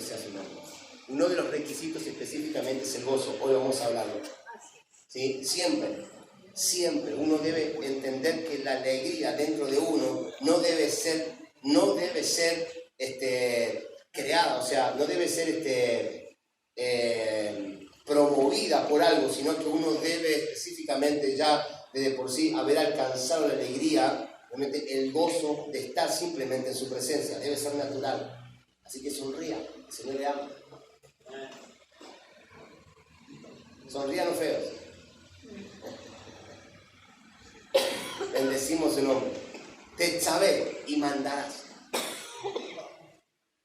sea su nombre. Uno de los requisitos específicamente es el gozo. Hoy vamos a hablarlo. ¿Sí? Siempre uno debe entender que la alegría dentro de uno no debe ser creada, o sea, no debe ser promovida por algo, sino que uno debe específicamente ya desde por sí haber alcanzado la alegría, realmente el gozo de estar simplemente en su presencia, debe ser natural. Así que sonría, el Señor le ama. Sonrían los feos. Bendecimos su nombre. Tetzabé y mandarás.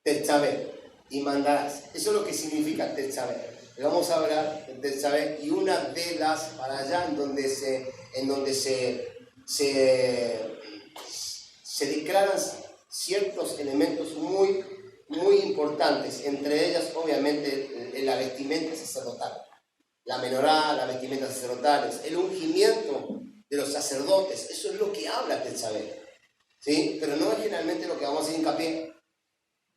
Tetzabé y mandarás. Eso es lo que significa Tetzabé. Le vamos a hablar de Tetzabé y una de las para allá en donde se declaran ciertos elementos muy importantes, entre ellas obviamente la vestimenta sacerdotal, la menorá, las vestimentas sacerdotales, el ungimiento de los sacerdotes. Eso es lo que habla Tetzabé, ¿sí? Pero no es generalmente lo que vamos a hacer hincapié.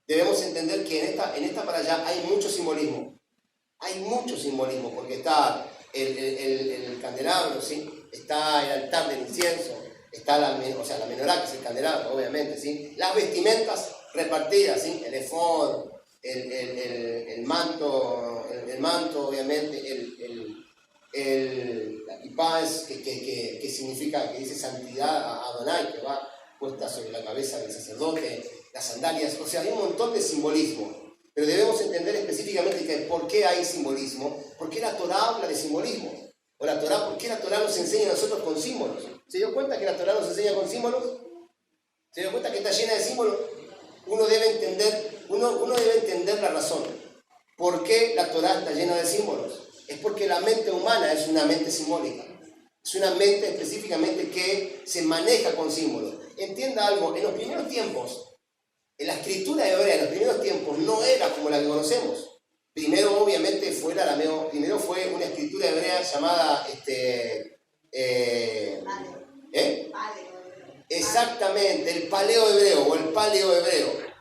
Debemos entender que en esta para allá hay mucho simbolismo, porque está el candelabro, ¿sí? Está el altar del incienso, está la menorá, que es el candelabro, obviamente, ¿sí? Las vestimentas repartidas, ¿sí? El efod, el manto, obviamente, la kipá, que significa, que dice santidad a Adonai, que va puesta sobre la cabeza del sacerdote, las sandalias, o sea, hay un montón de simbolismo, pero debemos entender específicamente que por qué hay simbolismo, por qué la Torá habla de simbolismo, o la Torá, por qué la Torá nos enseña a nosotros con símbolos. ¿Se dio cuenta que la Torá nos enseña con símbolos? ¿Se dio cuenta que está llena de símbolos? Uno debe entender la razón. ¿Por qué la Torá está llena de símbolos? Es porque la mente humana es una mente simbólica. Es una mente específicamente que se maneja con símbolos. Entienda algo, en los primeros tiempos, en la escritura hebrea, en los primeros tiempos, no era como la que conocemos. Primero, obviamente, fue una escritura hebrea llamada exactamente, el paleo-hebreo o el paleo-hebreo.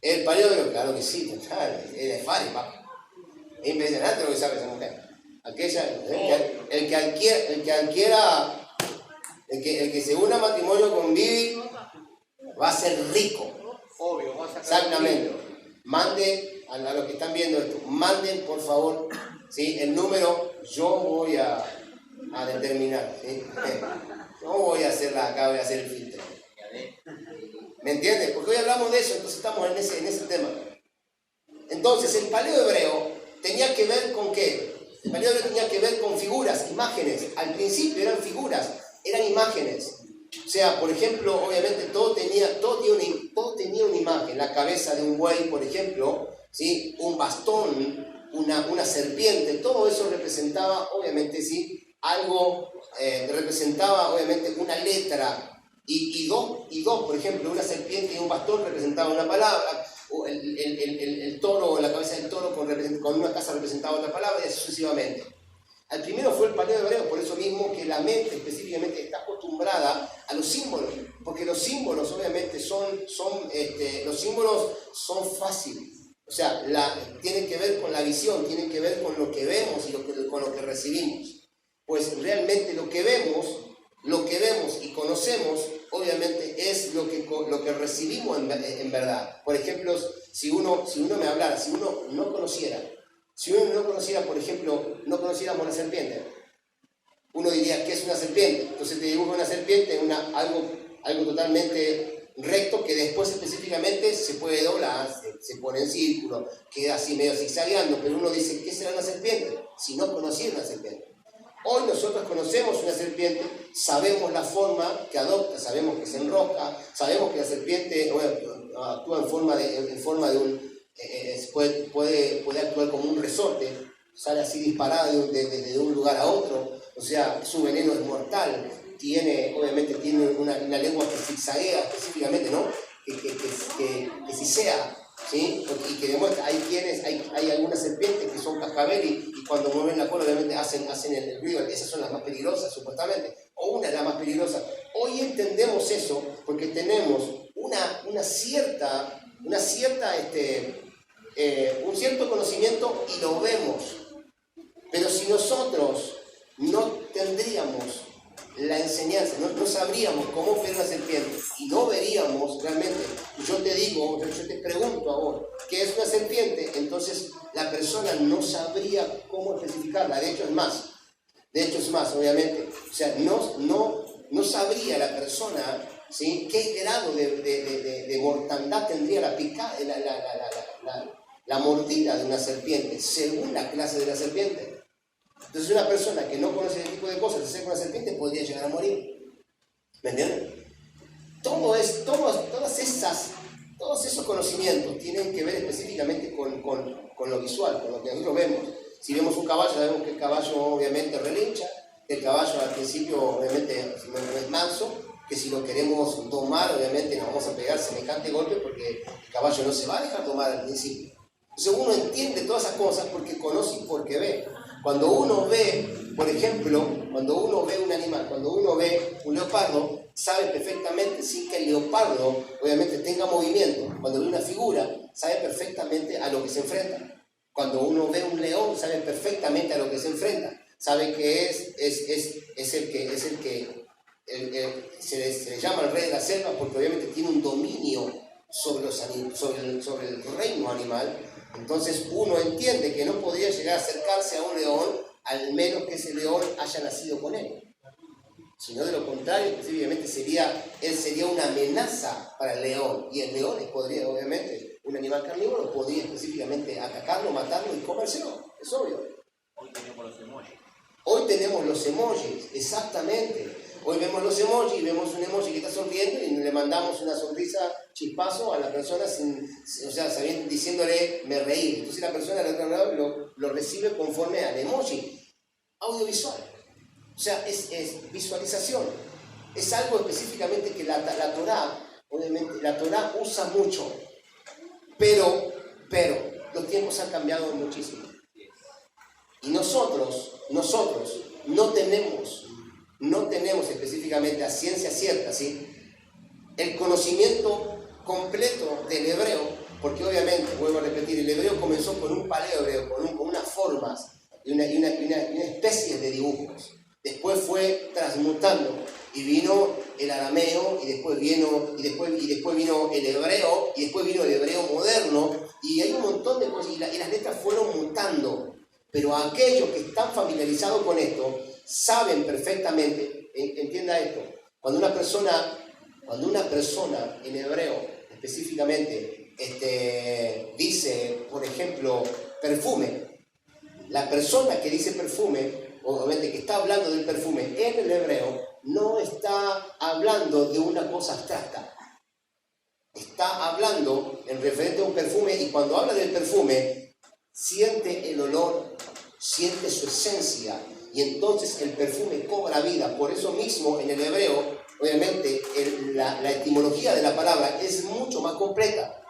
El paleo-hebreo, claro que sí, es de Fari, papá. Es impresionante lo que sabe esa mujer. El que se una matrimonio con Vivi va a ser rico. Obvio, va a sacar. Exactamente. Manden a los que están viendo esto, manden por favor, ¿sí? El número, yo voy a determinar, ¿sí? No voy a hacerla acá, voy a hacer el filtro. ¿Me entiendes? Porque hoy hablamos de eso, entonces estamos en ese tema. Entonces, el paleo hebreo tenía que ver con ¿qué? El paleo hebreo tenía que ver con figuras, imágenes. Al principio eran figuras, eran imágenes. O sea, por ejemplo, obviamente todo tenía una imagen. La cabeza de un buey, por ejemplo, ¿sí? Un bastón, una serpiente, todo eso representaba, obviamente, ¿sí? Algo, representaba, obviamente, una letra. Y dos, por ejemplo, una serpiente y un bastón representaban una palabra. El toro, la cabeza del toro con una casa representaba otra palabra, y así sucesivamente. Al primero fue el paleo hebreo, por eso mismo que la mente específicamente está acostumbrada a los símbolos, porque los símbolos obviamente los símbolos son fáciles, o sea, tienen que ver con la visión, tienen que ver con lo que vemos y con lo que recibimos. Pues realmente lo que vemos y conocemos, obviamente es lo que recibimos en verdad. Por ejemplo, si uno me hablara, si uno no conociera, por ejemplo, no conociéramos la serpiente, uno diría, ¿qué es una serpiente? Entonces te dibujo una serpiente, algo totalmente recto que después específicamente se puede doblar, se pone en círculo, queda así medio zigzagueando, pero uno dice, ¿qué será una serpiente? Si no conociera una serpiente. Hoy nosotros conocemos una serpiente, sabemos la forma que adopta, sabemos que se enrosca, sabemos que la serpiente actúa en forma de un... puede actuar como un resorte, sale así disparada desde un lugar a otro, o sea, su veneno es mortal, obviamente tiene una lengua que zigzaguea específicamente, ¿no? Que sisea, ¿sí? Y que demuestra, hay algunas serpientes que son cascabel y cuando mueven la cola obviamente hacen el ruido, esas son las más peligrosas supuestamente, o una de las más peligrosas. Hoy entendemos eso porque tenemos una cierta un cierto conocimiento y lo vemos. Pero si nosotros no tendríamos la enseñanza, no sabríamos cómo opera una serpiente y no veríamos realmente, yo te digo, yo te pregunto a vos, ¿qué es una serpiente? Entonces la persona no sabría cómo especificarla. De hecho es más, obviamente. O sea, no sabría la persona, ¿sí?, qué grado de mortandad tendría la mordida de una serpiente, según la clase de la serpiente. Entonces una persona que no conoce ese tipo de cosas, se acerca a una serpiente, podría llegar a morir. ¿Me entienden? Todos esos conocimientos tienen que ver específicamente con lo visual, con lo que nosotros vemos. Si vemos un caballo, sabemos que el caballo obviamente relincha, que el caballo al principio obviamente no es manso, que si lo queremos domar, obviamente nos vamos a pegar semejante golpe porque el caballo no se va a dejar domar al principio. Entonces uno entiende todas esas cosas porque conoce y porque ve. Cuando uno ve, por ejemplo, cuando uno ve un animal, cuando uno ve un leopardo, sabe perfectamente, sin que el leopardo obviamente tenga movimiento. Cuando ve una figura, sabe perfectamente a lo que se enfrenta. Cuando uno ve un león, sabe perfectamente a lo que se enfrenta. Sabe que es el que se le llama el rey de la selva porque obviamente tiene un dominio sobre el reino animal. Entonces uno entiende que no podría llegar a acercarse a un león al menos que ese león haya nacido con él. Sino de lo contrario, específicamente él sería una amenaza para el león. Y el león podría, obviamente, un animal carnívoro, podría específicamente atacarlo, matarlo y comérselo. Es obvio. Hoy tenemos los emojis, Exactamente. Hoy vemos los emojis, vemos un emoji que está sonriendo y le mandamos una sonrisa chispazo a la persona diciéndole me reí. Entonces la persona del otro lado lo recibe conforme al emoji. Audiovisual. O sea, es visualización. Es algo específicamente que la Torá, obviamente, la Torá usa mucho. Pero los tiempos han cambiado muchísimo. Y nosotros no tenemos específicamente a ciencia cierta, ¿sí?, el conocimiento completo del hebreo, porque obviamente, vuelvo a repetir, el hebreo comenzó con un paleohebreo, con unas formas y una especie de dibujos. Después fue transmutando y vino el arameo y después vino el hebreo y después vino el hebreo moderno y hay un montón de cosas y las letras fueron mutando. Pero aquellos que están familiarizados con esto saben perfectamente, entienda esto, cuando una persona en hebreo específicamente dice, por ejemplo, perfume, la persona que dice perfume, obviamente que está hablando del perfume en el hebreo, no está hablando de una cosa abstracta. Está hablando en referente a un perfume y cuando habla del perfume, siente el olor, siente su esencia y entonces el perfume cobra vida. Por eso mismo en el hebreo, obviamente, la etimología de la palabra es mucho más completa.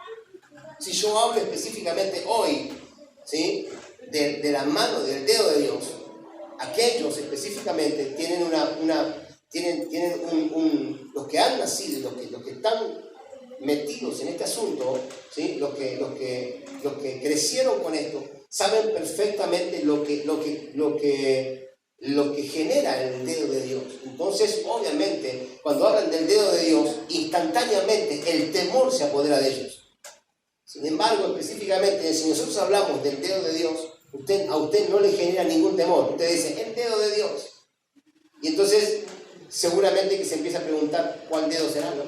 Si yo hablo específicamente hoy, ¿sí?, de la mano, del dedo de Dios, aquellos específicamente tienen los que han nacido, los que están metidos en este asunto, ¿sí?, los que crecieron con esto, saben perfectamente lo que genera el dedo de Dios. Entonces, obviamente, cuando hablan del dedo de Dios, instantáneamente el temor se apodera de ellos. Sin embargo, específicamente, si nosotros hablamos del dedo de Dios, a usted no le genera ningún temor. Usted dice, el dedo de Dios. Y entonces, seguramente que se empieza a preguntar cuál dedo será, ¿no?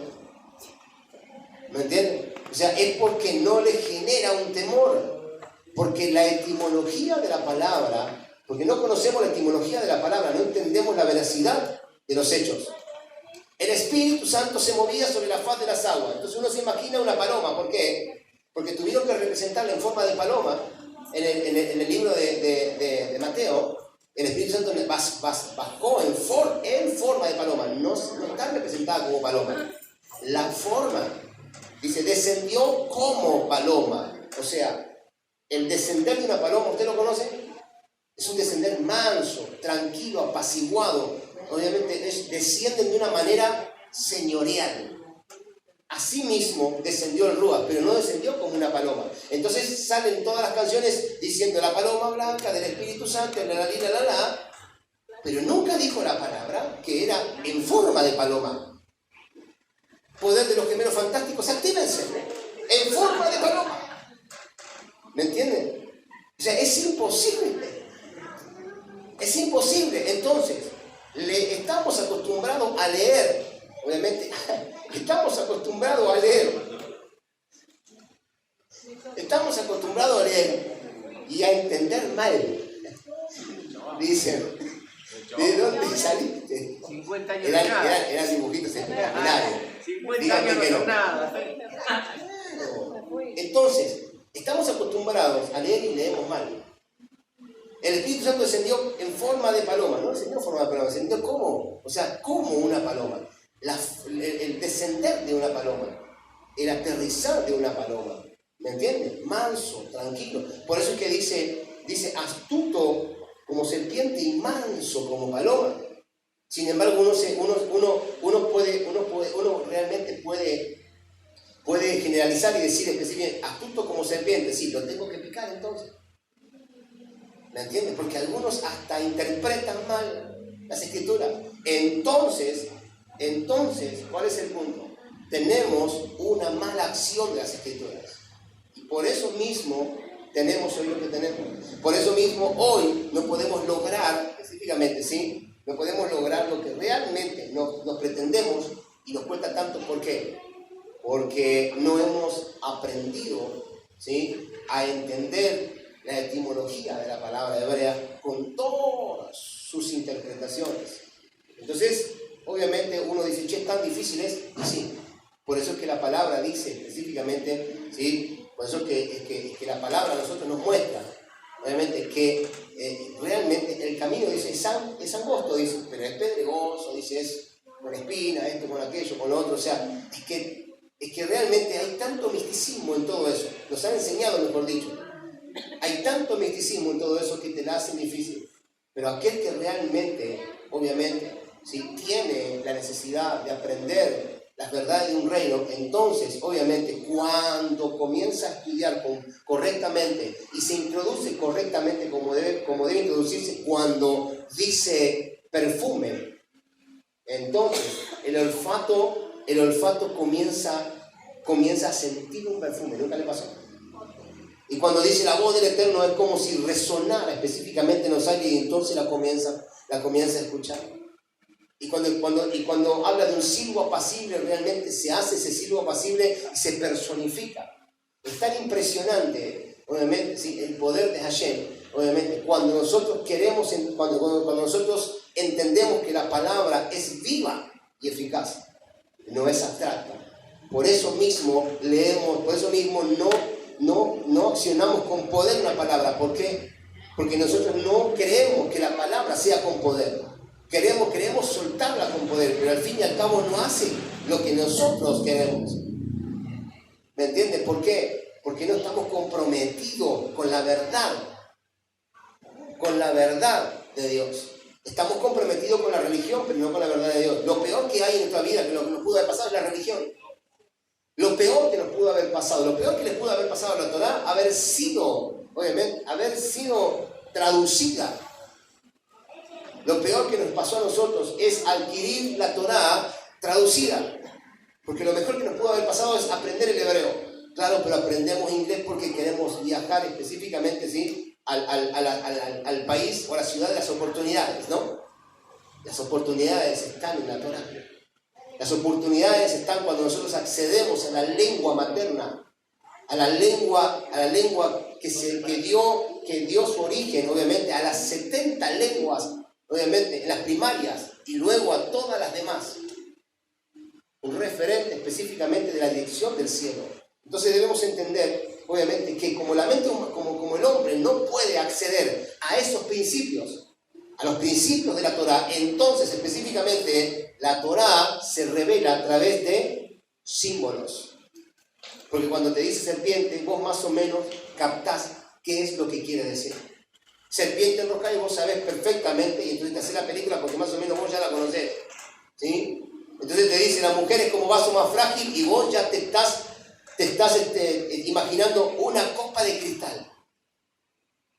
¿Me entienden? O sea, es porque no le genera un temor. Porque la etimología de la palabra, porque no conocemos la etimología de la palabra, no entendemos la veracidad de los hechos. El Espíritu Santo se movía sobre la faz de las aguas. Entonces uno se imagina una paloma. ¿Por qué? Porque tuvieron que representarla en forma de paloma. En el libro de Mateo, el Espíritu Santo bajó en forma de paloma. No está representada como paloma. La forma, dice, descendió como paloma. O sea, el descender de una paloma, ¿usted lo conoce? Es un descender manso, tranquilo, apaciguado. Obviamente descienden de una manera señorial. Asimismo descendió el Ruach, pero no descendió como una paloma. Entonces salen todas las canciones diciendo la paloma blanca del Espíritu Santo, la, pero nunca dijo la palabra que era en forma de paloma. Poder de los gemelos fantásticos, actívense, en forma de paloma. ¿Me entienden? O sea, es imposible. Es imposible. Entonces, estamos acostumbrados a leer. Obviamente, estamos acostumbrados a leer. Estamos acostumbrados a leer y a entender mal. Dicen, ¿de dónde saliste? 50 años de nada. Eran dibujitos espectaculares. 50 años no son nada. Entonces, estamos acostumbrados a leer y leemos mal. El Espíritu Santo descendió en forma de paloma. No descendió en forma de paloma, descendió como. O sea, como una paloma. El descender de una paloma. El aterrizar de una paloma. ¿Me entiendes? Manso, tranquilo. Por eso es que dice astuto como serpiente y manso como paloma. Sin embargo, uno realmente puede generalizar y decir específicamente astuto como serpiente. Sí, lo tengo que picar entonces. ¿Me entiendes? Porque algunos hasta interpretan mal las escrituras. Entonces, ¿cuál es el punto? Tenemos una mala acción de las escrituras. Y por eso mismo tenemos hoy lo que tenemos. Por eso mismo hoy no podemos lograr, específicamente, ¿sí? No podemos lograr lo que realmente nos pretendemos y nos cuesta tanto. ¿Por qué? Porque no hemos aprendido, ¿sí?, a entender la etimología de la palabra hebrea con todas sus interpretaciones. Entonces, obviamente uno dice, che, ¿tan difícil es? Y sí, por eso es que la palabra dice específicamente, ¿sí? Por eso es que la palabra a nosotros nos muestra, obviamente, que realmente el camino, dice, es angosto, dice, pero es pedregoso, dice, es con espina, esto, con aquello, con lo otro. O sea, es que realmente hay tanto misticismo en todo eso. Nos han enseñado, mejor dicho. Hay tanto misticismo en todo eso que te la hacen difícil. Pero aquel que realmente, obviamente, si tiene la necesidad de aprender las verdades de un reino, entonces, obviamente, cuando comienza a estudiar correctamente y se introduce correctamente como debe introducirse, cuando dice perfume, entonces el olfato comienza a sentir un perfume. ¿Nunca le pasó? Y cuando dice la voz del Eterno es como si resonara específicamente en los aires y entonces la comienza a escuchar. Y cuando habla de un silbo apacible, realmente se hace ese silbo apacible y se personifica. Es tan impresionante, obviamente, ¿sí?, el poder de Hashem. Obviamente, cuando nosotros cuando nosotros entendemos que la palabra es viva y eficaz, no es abstracta. Por eso mismo leemos, por eso mismo no accionamos con poder una palabra. ¿Por qué? Porque nosotros no creemos que la palabra sea con poder. Queremos soltarla con poder, pero al fin y al cabo no hace lo que nosotros queremos. ¿Me entiendes? ¿Por qué? Porque no estamos comprometidos con la verdad de Dios. Estamos comprometidos con la religión, pero no con la verdad de Dios. Lo peor que hay en nuestra vida, que lo que nos pudo haber pasado, es la religión. Lo peor que nos pudo haber pasado, lo peor que les pudo haber pasado a la Torá, haber sido traducida. Lo peor que nos pasó a nosotros es adquirir la Torá traducida. Porque lo mejor que nos pudo haber pasado es aprender el hebreo. Claro, pero aprendemos inglés porque queremos viajar específicamente, ¿sí?, al país o a la ciudad de las oportunidades, ¿no? Las oportunidades están en la Torá. Las oportunidades están cuando nosotros accedemos a la lengua materna, a la lengua que dio su origen, obviamente, a las 70 lenguas, obviamente, en las primarias, y luego a todas las demás. Un referente específicamente de la dirección del cielo. Entonces debemos entender, obviamente, que como el hombre no puede acceder a esos principios, a los principios de la Torá, entonces específicamente la Torá se revela a través de símbolos. Porque cuando te dice serpiente, vos más o menos captás qué es lo que quiere decir. Serpiente enroscada y vos sabés perfectamente, y entonces te haces la película porque más o menos vos ya la conocés, ¿sí? Entonces te dice, la mujer es como vaso más frágil y vos ya te estás imaginando una copa de cristal.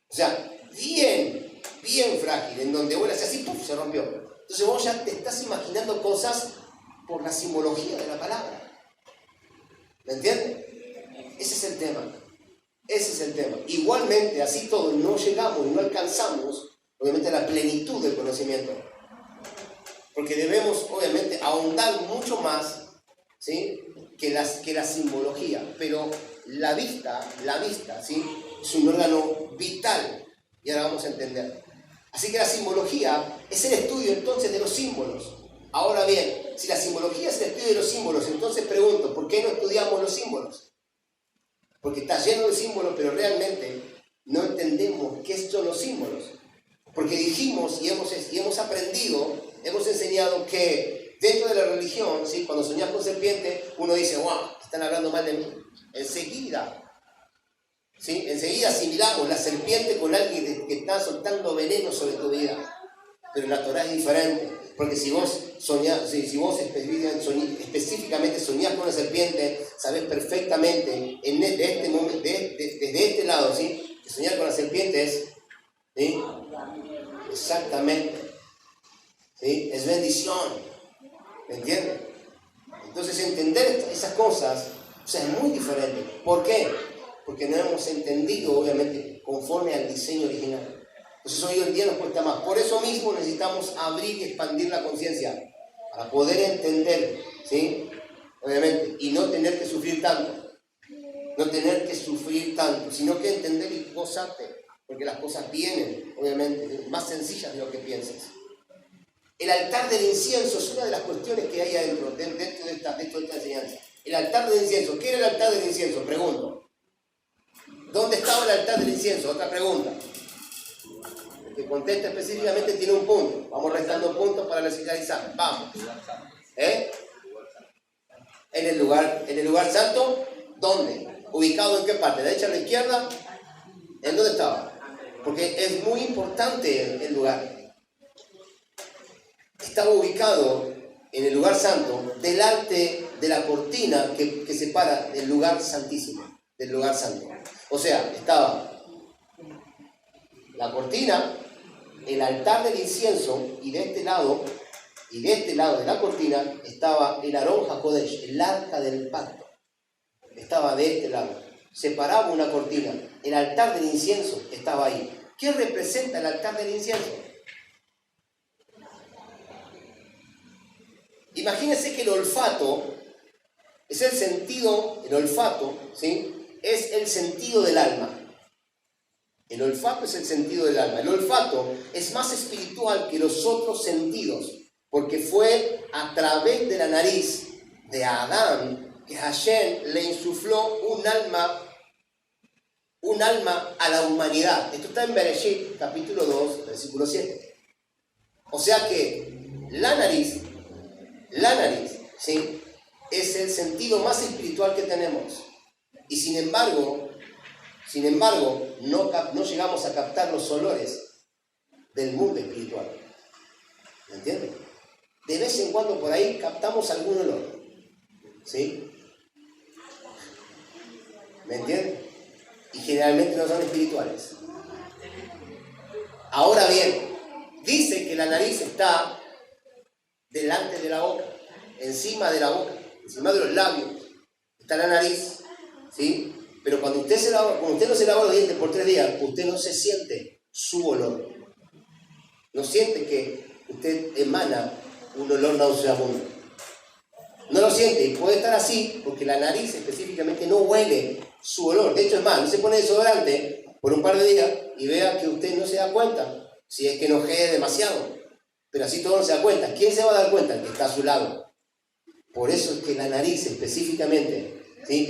O sea, bien frágil, en donde vuelas así, ¡pum!, se rompió. Entonces vos ya te estás imaginando cosas por la simbología de la palabra. ¿Me entiendes? Ese es el tema. Ese es el tema. Igualmente, así todos no llegamos y no alcanzamos, obviamente, a la plenitud del conocimiento. Porque debemos, obviamente, ahondar mucho más, ¿sí?, que la simbología. Pero la vista, ¿sí?, es un órgano vital. Y ahora vamos a entender. Así que la simbología es el estudio entonces de los símbolos. Ahora bien, si la simbología es el estudio de los símbolos, entonces pregunto, ¿por qué no estudiamos los símbolos? Porque está lleno de símbolos, pero realmente no entendemos qué son los símbolos. Porque dijimos y hemos aprendido, hemos enseñado que dentro de la religión, ¿sí?, cuando soñás con serpiente, uno dice, wow, están hablando mal de mí. Enseguida asimilamos la serpiente con alguien que está soltando veneno sobre tu vida. Pero la Torá es diferente, porque si vos específicamente soñás con una serpiente, sabés perfectamente desde este lado, ¿sí?, que soñar con la serpiente es, ¿sí?, exactamente, ¿sí?, es bendición. ¿Me entiendes? Entonces entender esas cosas, o sea, es muy diferente. ¿Por qué? Porque no hemos entendido, obviamente, conforme al diseño original. Entonces hoy en día nos cuesta más. Por eso mismo necesitamos abrir y expandir la conciencia para poder entender, ¿sí?, obviamente, y no tener que sufrir tanto. No tener que sufrir tanto, sino que entender y gozarte, porque las cosas vienen, obviamente, más sencillas de lo que piensas. El altar del incienso es una de las cuestiones que hay dentro de esta enseñanza. El altar del incienso. ¿Qué era el altar del incienso? Pregunto. ¿Dónde estaba el altar del incienso? Otra pregunta. El que contesta específicamente tiene un punto. Vamos restando puntos para legalizar. Vamos. En el lugar santo, ¿dónde? ¿Ubicado en qué parte? ¿De la derecha a la izquierda? ¿En dónde estaba? Porque es muy importante el lugar. Estaba ubicado en el lugar santo, delante de la cortina que separa el lugar santísimo del lugar santo. O sea, estaba la cortina, el altar del incienso, y de este lado de la cortina estaba el Arón HaKodesh, el arca del pacto. Estaba de este lado. Separaba una cortina. El altar del incienso estaba ahí. ¿Qué representa el altar del incienso? Imagínense que el olfato es el sentido, ¿sí?, es el sentido del alma. El olfato es el sentido del alma. El olfato es más espiritual que los otros sentidos, porque fue a través de la nariz de Adán que Hashem le insufló un alma a la humanidad. Esto está en Bereshit, capítulo 2, versículo 7. O sea que la nariz, ¿sí?, es el sentido más espiritual que tenemos. Y sin embargo, no llegamos a captar los olores del mundo espiritual. ¿Me entiendes? De vez en cuando por ahí captamos algún olor. ¿Sí? ¿Me entiendes? Y generalmente no son espirituales. Ahora bien, dice que la nariz está delante de la boca, encima de la boca, encima de los labios. Está la nariz, ¿sí? Pero cuando usted no se lava los dientes por 3 días, usted no se siente su olor. No siente que usted emana un olor nauseabundo. No lo siente, y puede estar así porque la nariz específicamente no huele su olor. De hecho, es más, no se pone desodorante por un par de días y vea que usted no se da cuenta si es que no jede demasiado. Pero así todo no se da cuenta. ¿Quién se va a dar cuenta? El que está a su lado. Por eso es que la nariz específicamente, ¿sí?,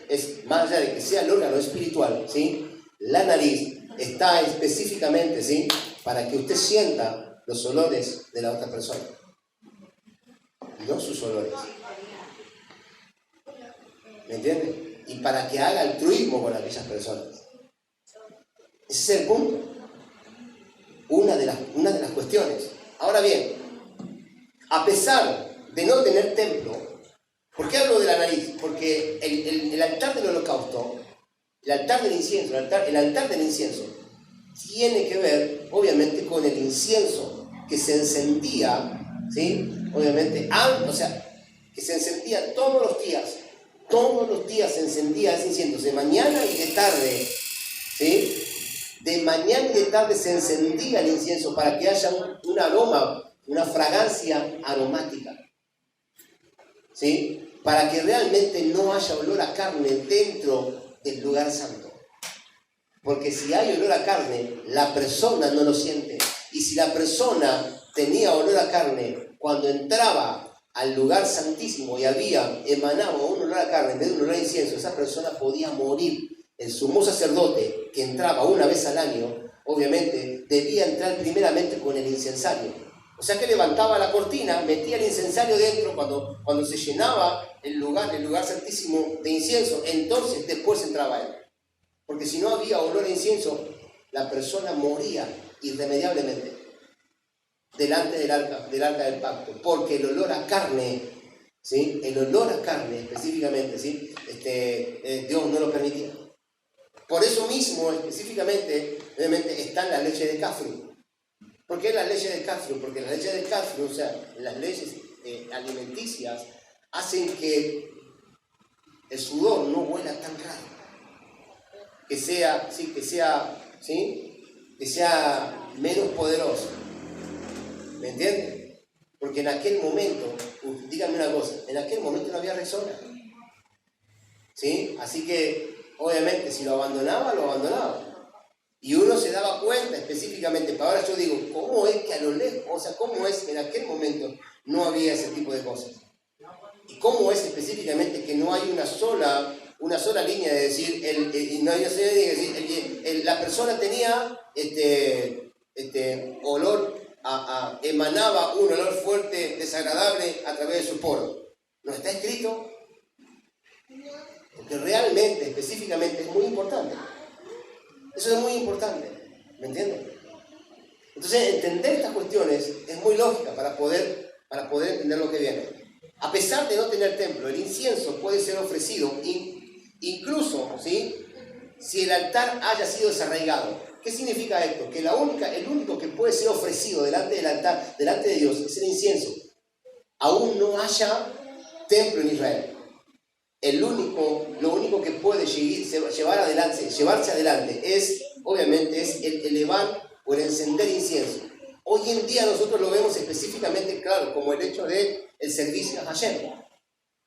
es más allá de que sea el órgano espiritual, ¿sí?, la nariz está específicamente, ¿sí?, para que usted sienta los olores de la otra persona, no sus olores. ¿Me entiende? Y para que haga altruismo con aquellas personas. Ese es el punto. Una de las cuestiones. Ahora bien, a pesar de no tener templo. ¿Por qué hablo de la nariz? Porque el altar del holocausto, el altar del incienso, el altar del incienso, tiene que ver, obviamente, con el incienso que se encendía, ¿sí? Obviamente, o sea, que se encendía todos los días se encendía ese incienso, de mañana y de tarde, ¿sí? De mañana y de tarde se encendía el incienso para que haya un aroma, una fragancia aromática, ¿sí? Para que realmente no haya olor a carne dentro del lugar santo. Porque si hay olor a carne, la persona no lo siente. Y si la persona tenía olor a carne, cuando entraba al lugar santísimo y emanaba un olor a carne en vez de un olor a incienso, esa persona podía morir. El sumo sacerdote, que entraba una vez al año, obviamente, debía entrar primeramente con el incensario. O sea que levantaba la cortina, metía el incensario dentro, cuando se llenaba el lugar santísimo de incienso, entonces después entraba él. Porque si no había olor a incienso, la persona moría irremediablemente delante del arca del pacto, porque el olor a carne, ¿sí? El olor a carne específicamente, ¿sí? Dios no lo permitía. Por eso mismo, específicamente, obviamente, está en la leche de Cafru. ¿Por qué la leche de Cafru? Porque la leche de Cafru, o sea, las leyes alimenticias, hacen que el sudor no huela tan raro. Que sea menos poderoso. ¿Me entienden? Porque en aquel momento, díganme una cosa, en aquel momento no había Rexona. ¿Sí? Así que, obviamente, si lo abandonaba. Y uno se daba cuenta específicamente, pero ahora yo digo, ¿cómo es que a lo lejos, o sea, cómo es que en aquel momento no había ese tipo de cosas? ¿Y cómo es específicamente que no hay una sola línea de decir, la persona tenía olor, emanaba un olor fuerte, desagradable a través de su poro? ¿No está escrito? Porque realmente, específicamente, es muy importante. Eso es muy importante, ¿me entienden? Entonces, entender estas cuestiones es muy lógica para poder entender lo que viene. A pesar de no tener templo, el incienso puede ser ofrecido incluso, ¿sí? Si el altar haya sido desarraigado. ¿Qué significa esto? Que el único que puede ser ofrecido delante del altar, delante de Dios, es el incienso. Aún no haya templo en Israel. Lo único que puede llevarse adelante es, obviamente, es el elevar o el encender incienso. Hoy en día nosotros lo vemos específicamente, claro, como el hecho del servicio a Hashem.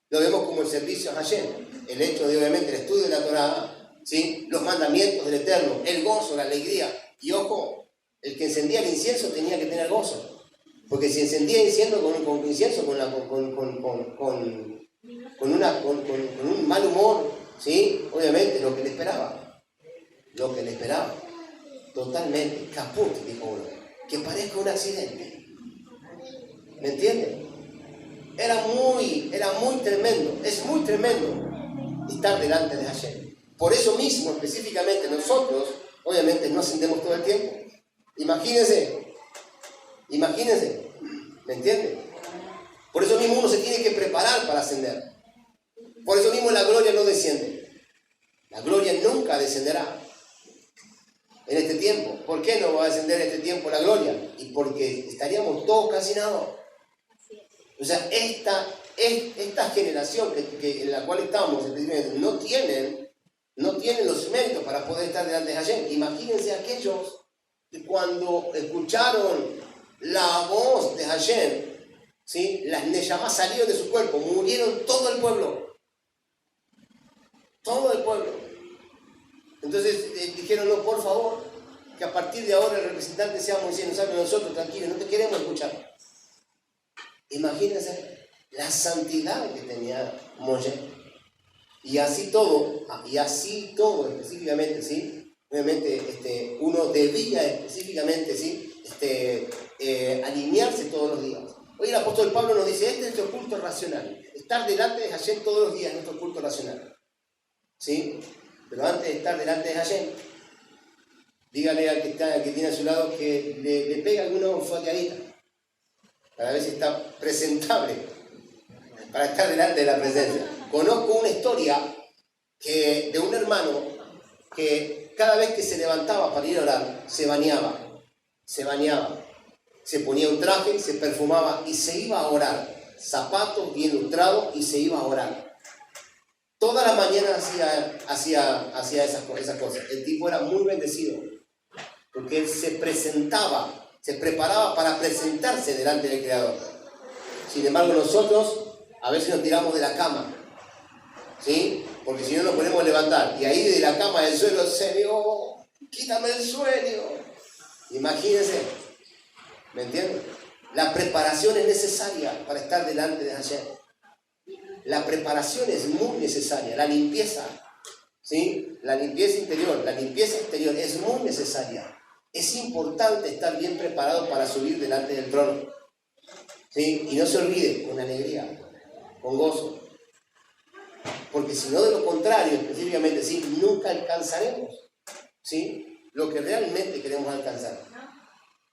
Lo vemos como el servicio a Hashem. El hecho de, obviamente, el estudio de la Torah, ¿sí? Los mandamientos del Eterno, el gozo, la alegría. Y ojo, el que encendía el incienso tenía que tener gozo. Porque si encendía incienso con un mal humor, ¿sí? Obviamente, lo que le esperaba. Totalmente, caput, dijo uno. Que parezca un accidente. ¿Me entienden? Era muy tremendo, es muy tremendo estar delante de Hashem. Por eso mismo, específicamente, nosotros, obviamente, no ascendemos todo el tiempo. Imagínense, ¿me entienden? Por eso mismo uno se tiene que preparar para ascender. Por eso mismo la gloria no desciende. La gloria nunca descenderá en este tiempo. ¿Por qué no va a descender en este tiempo la gloria? Y porque estaríamos todos calcinados. O sea, esta generación en la cual estamos no tienen los méritos para poder estar delante de Hashem. Imagínense aquellos que cuando escucharon la voz de Hashem, ¿sí? Las neyamás salieron de su cuerpo, murieron todo el pueblo. Entonces dijeron, no, por favor, que a partir de ahora el representante sea Moisés, no sabe nosotros, tranquilos, no te queremos escuchar. Imagínense la santidad que tenía Moshe. Y así todo específicamente, ¿sí? Obviamente uno debía específicamente, ¿sí? Alinearse todos los días. Hoy el apóstol Pablo nos dice, este es nuestro culto racional. Estar delante de Hashem todos los días es nuestro culto racional. ¿Sí? Pero antes de estar delante de Hashem, dígale al que tiene a su lado que le pega alguna olfateadita para ver si está presentable para estar delante de la presencia. Conozco una historia de un hermano que cada vez que se levantaba para ir a orar, se bañaba, se ponía un traje, se perfumaba y se iba a orar. Zapatos bien lustrados y se iba a orar. Toda la mañana hacía esas cosas. El tipo era muy bendecido porque él se preparaba para presentarse delante del Creador. Sin embargo, nosotros a veces nos tiramos de la cama, ¿sí? Porque si no nos ponemos a levantar. Y ahí de la cama del suelo, Señor, quítame el sueño. Imagínense, ¿me entienden? La preparación es necesaria para estar delante de Hashem. La preparación es muy necesaria. La limpieza, ¿sí? La limpieza interior, la limpieza exterior es muy necesaria. Es importante estar bien preparado para subir delante del trono, ¿sí? Y no se olvide, con alegría, con gozo. Porque si no, de lo contrario, específicamente, ¿sí? Nunca alcanzaremos, ¿sí? Lo que realmente queremos alcanzar.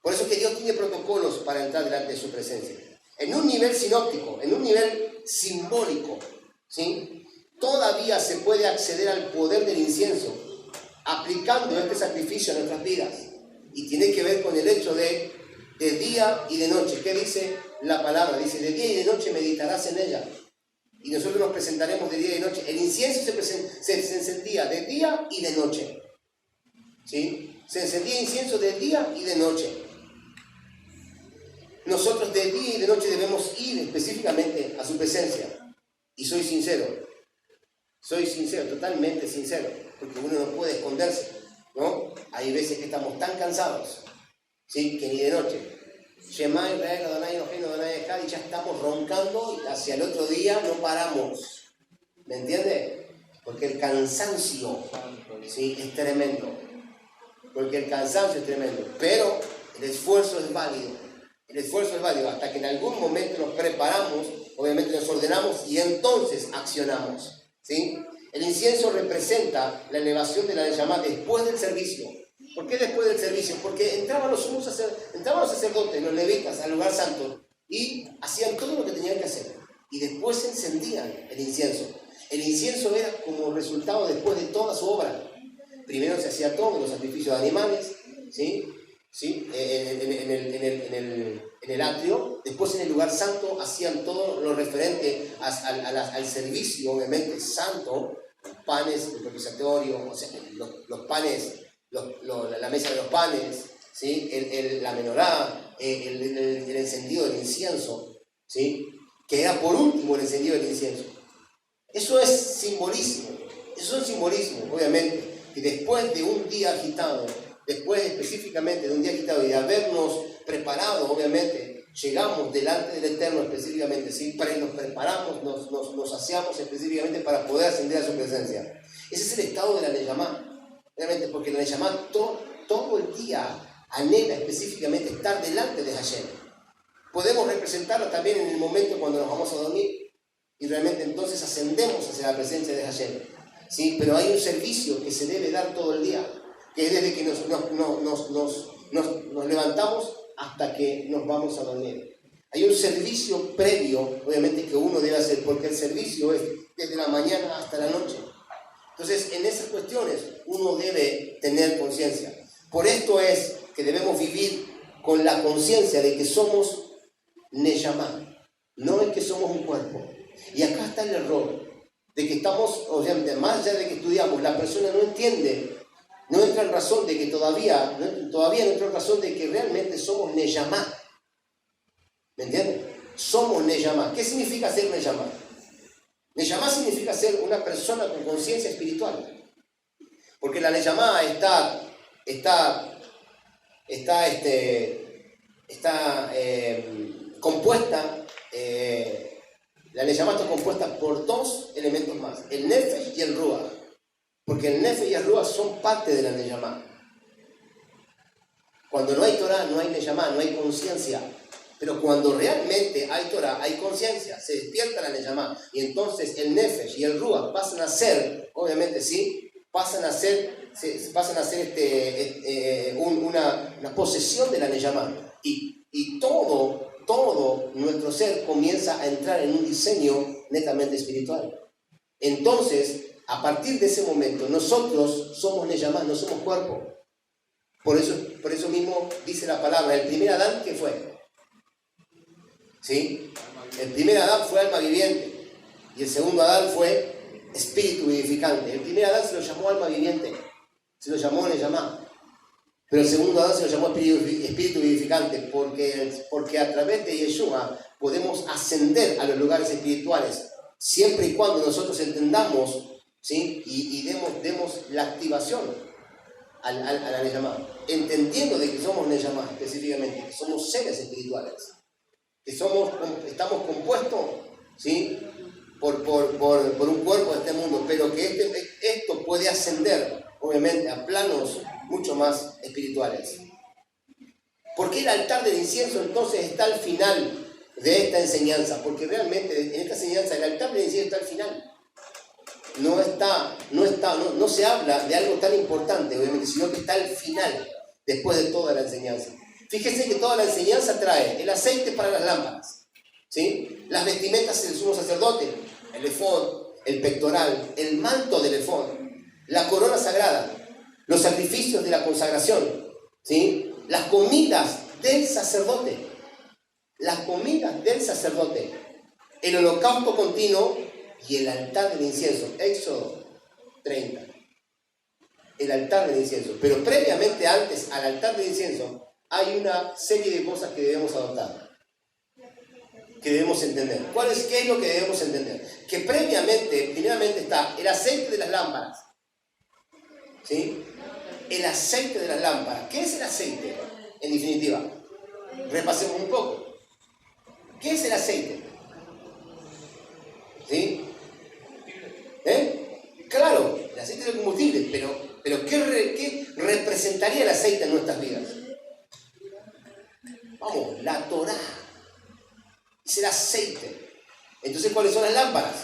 Por eso es que Dios tiene protocolos para entrar delante de su presencia. En un nivel sinóptico, en un nivel simbólico, ¿sí? Todavía se puede acceder al poder del incienso aplicando este sacrificio a nuestras vidas. Y tiene que ver con el hecho de día y de noche. ¿Qué dice la palabra? Dice, de día y de noche meditarás en ella. Y nosotros nos presentaremos de día y de noche. El incienso se encendía de día y de noche, ¿sí? Se encendía incienso de día y de noche. Nosotros de día y de noche debemos ir específicamente a su presencia. Y soy sincero, totalmente sincero, porque uno no puede esconderse, ¿no? Hay veces que estamos tan cansados, ¿sí? Que ni de noche. Shema Israel, Adonai Eloheinu, Adonai Echad, y ya estamos roncando y hacia el otro día no paramos. ¿Me entiende? Porque el cansancio, ¿sí? Es tremendo. Pero el esfuerzo es válido. Hasta que en algún momento nos preparamos, obviamente nos ordenamos y entonces accionamos, ¿sí? El incienso representa la elevación de la Neyamá después del servicio. ¿Por qué después del servicio? Porque entraban los sacerdotes, los levitas, al lugar santo y hacían todo lo que tenían que hacer. Y después encendían el incienso. El incienso era como resultado después de toda su obra. Primero se hacía todo, los sacrificios de animales, ¿sí? ¿Sí? En el atrio. Después en el lugar santo hacían todo lo referente al servicio, obviamente, santo. Los panes del propiciatorio, o sea, los panes, la mesa de los panes, ¿sí? La menorá, el encendido del incienso, ¿sí? Que era por último el encendido del incienso. Eso es simbolismo, obviamente, que después de un día agitado, después específicamente de un día agitado y de habernos preparado, obviamente, llegamos delante del Eterno específicamente, ¿sí? Nos preparamos, nos saciamos específicamente para poder ascender a su presencia. Ese es el estado de la Neyamá, obviamente, porque la Neyamá todo el día anhela específicamente estar delante de Hashem. Podemos representarlo también en el momento cuando nos vamos a dormir y realmente entonces ascendemos hacia la presencia de Hashem, ¿sí? Pero hay un servicio que se debe dar todo el día, que es desde que nos levantamos hasta que nos vamos a dormir. Hay un servicio previo, obviamente, que uno debe hacer, porque el servicio es desde la mañana hasta la noche. Entonces, en esas cuestiones uno debe tener conciencia. Por esto es que debemos vivir con la conciencia de que somos Neyamá, no es que somos un cuerpo. Y acá está el error, de que estamos, obviamente, más allá de que estudiamos, la persona no entiende, no entra en razón de que todavía no entra en razón de que realmente somos Neyamá. ¿Me entienden? Somos Neyamá. ¿Qué significa ser Neyamá? Neyamá significa ser una persona con conciencia espiritual. Porque la Neyamá compuesta, la Neyamá está compuesta por dos elementos más, el Nefesh y el Ruach. Porque el Nefesh y el Ruach son parte de la Neyamá. Cuando no hay Torah, no hay Neyamá, no hay conciencia. Pero cuando realmente hay Torah, hay conciencia, se despierta la Neyamá. Y entonces el Nefesh y el Ruach pasan a ser, obviamente sí, pasan a ser una posesión de la Neyamá. Y todo todo nuestro ser comienza a entrar en un diseño netamente espiritual. Entonces, a partir de ese momento, nosotros somos Neyamá, no somos cuerpo. Por eso mismo dice la palabra, el primer Adán, ¿qué fue? ¿Sí? El primer Adán fue alma viviente y el segundo Adán fue espíritu vivificante. El primer Adán se lo llamó alma viviente, se lo llamó Neyamá. Pero el segundo Adán se lo llamó espíritu vivificante porque a través de Yeshua podemos ascender a los lugares espirituales siempre y cuando nosotros entendamos, ¿sí? y demos la activación a la Neyamá, entendiendo de que somos Neyamá específicamente, que somos seres espirituales, que estamos compuestos, ¿sí? por un cuerpo de este mundo, pero que esto puede ascender obviamente a planos mucho más espirituales. ¿Por qué el altar del incienso entonces está al final de esta enseñanza? Porque realmente en esta enseñanza el altar del incienso está al final. No se habla de algo tan importante, obviamente, sino que está al final, después de toda la enseñanza. Fíjese que toda la enseñanza trae el aceite para las lámparas, ¿sí? Las vestimentas del sumo sacerdote, el efod, el pectoral, el manto del efod, la corona sagrada, los sacrificios de la consagración, ¿sí? Las comidas del sacerdote, el holocausto continuo y el altar del incienso. Éxodo 30. El altar del incienso. Pero previamente, antes al altar del incienso, hay una serie de cosas que debemos adoptar, que debemos entender. ¿Qué es lo que debemos entender? Que primeramente está el aceite de las lámparas, ¿sí? El aceite de las lámparas. ¿Qué es el aceite? En definitiva, repasemos un poco. ¿Qué es el aceite? ¿Sí? Claro, el aceite es el combustible, pero ¿qué representaría el aceite en nuestras vidas? Vamos, la Torá es el aceite. Entonces, ¿cuáles son las lámparas?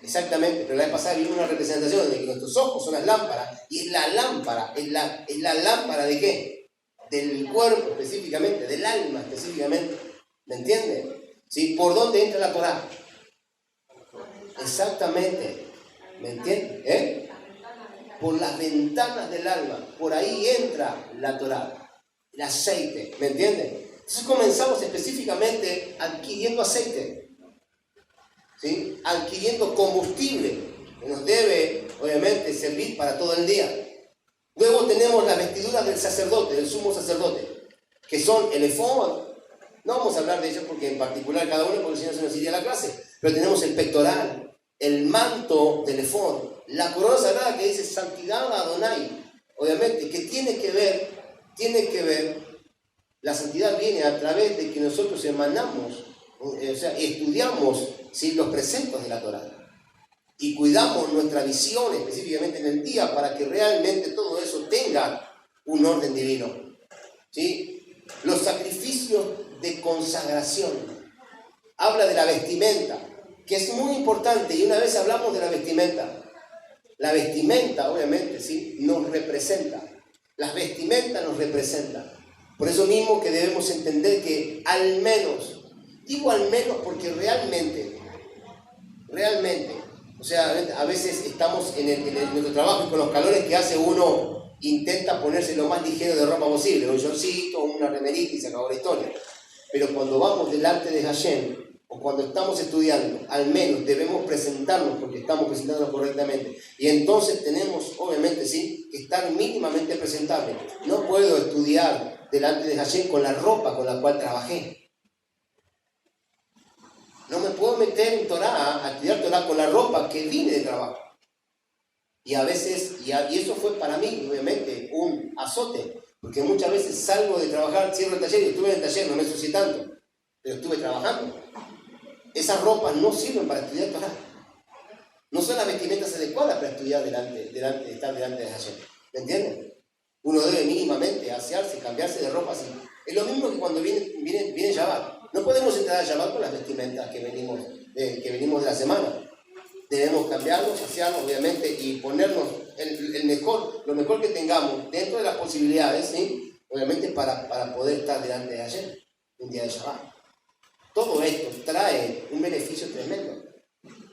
Exactamente, pero la vez pasada vimos una representación de que nuestros ojos son las lámparas, y es la lámpara ¿de qué? Del cuerpo específicamente, del alma específicamente. ¿Me entiende? ¿Sí? ¿Por dónde entra la Torá? Exactamente. ¿Me entiende? Por las ventanas del alma, por ahí entra la Torá, el aceite. ¿Me entiende? Entonces comenzamos específicamente adquiriendo aceite, ¿sí? Adquiriendo combustible que nos debe obviamente servir para todo el día. Luego tenemos las vestiduras del sacerdote, del sumo sacerdote, que son el efod. No vamos a hablar de ellos porque en particular cada uno, porque si no se nos iría la clase, pero tenemos el pectoral, el manto del efod, la corona sagrada que dice santidad a Adonai, obviamente que tiene que ver, la santidad viene a través de que nosotros emanamos, estudiamos, ¿sí? Los preceptos de la Torá y cuidamos nuestra visión específicamente en el día para que realmente todo eso tenga un orden divino, ¿sí? Los sacrificios de consagración, habla de la vestimenta, que es muy importante, y una vez hablamos de la vestimenta obviamente, ¿sí? Nos representa, las vestimentas nos representan. Por eso mismo que debemos entender que al menos, digo al menos porque realmente, o sea, a veces estamos en nuestro trabajo y con los calores que hace uno intenta ponerse lo más ligero de ropa posible, un shortcito, una remerita y se acabó la historia. Pero cuando vamos delante de Hashem, o cuando estamos estudiando, al menos debemos presentarnos porque estamos presentándonos correctamente. Y entonces tenemos, obviamente, sí, que estar mínimamente presentables. No puedo estudiar delante de Hashem con la ropa con la cual trabajé. No me puedo meter en Torah, a estudiar Torah con la ropa que vine de trabajo. Y a veces, y eso fue para mí, obviamente, un azote. Porque muchas veces salgo de trabajar, cierro el taller y estuve en el taller, no me ensucié tanto, pero estuve trabajando. Esas ropas no sirven para estudiar Torah. No son las vestimentas adecuadas para estudiar estar delante de Hashem. ¿Me entienden? Uno debe mínimamente asearse, cambiarse de ropa así. Es lo mismo que cuando viene Shabbat. No podemos entrar a Shabbat con las vestimentas que venimos de la semana. Debemos cambiarnos, asearnos, obviamente, y ponernos lo mejor que tengamos dentro de las posibilidades, ¿sí? obviamente para poder estar delante de Hashem, un día de Shabbat. Todo esto trae un beneficio tremendo.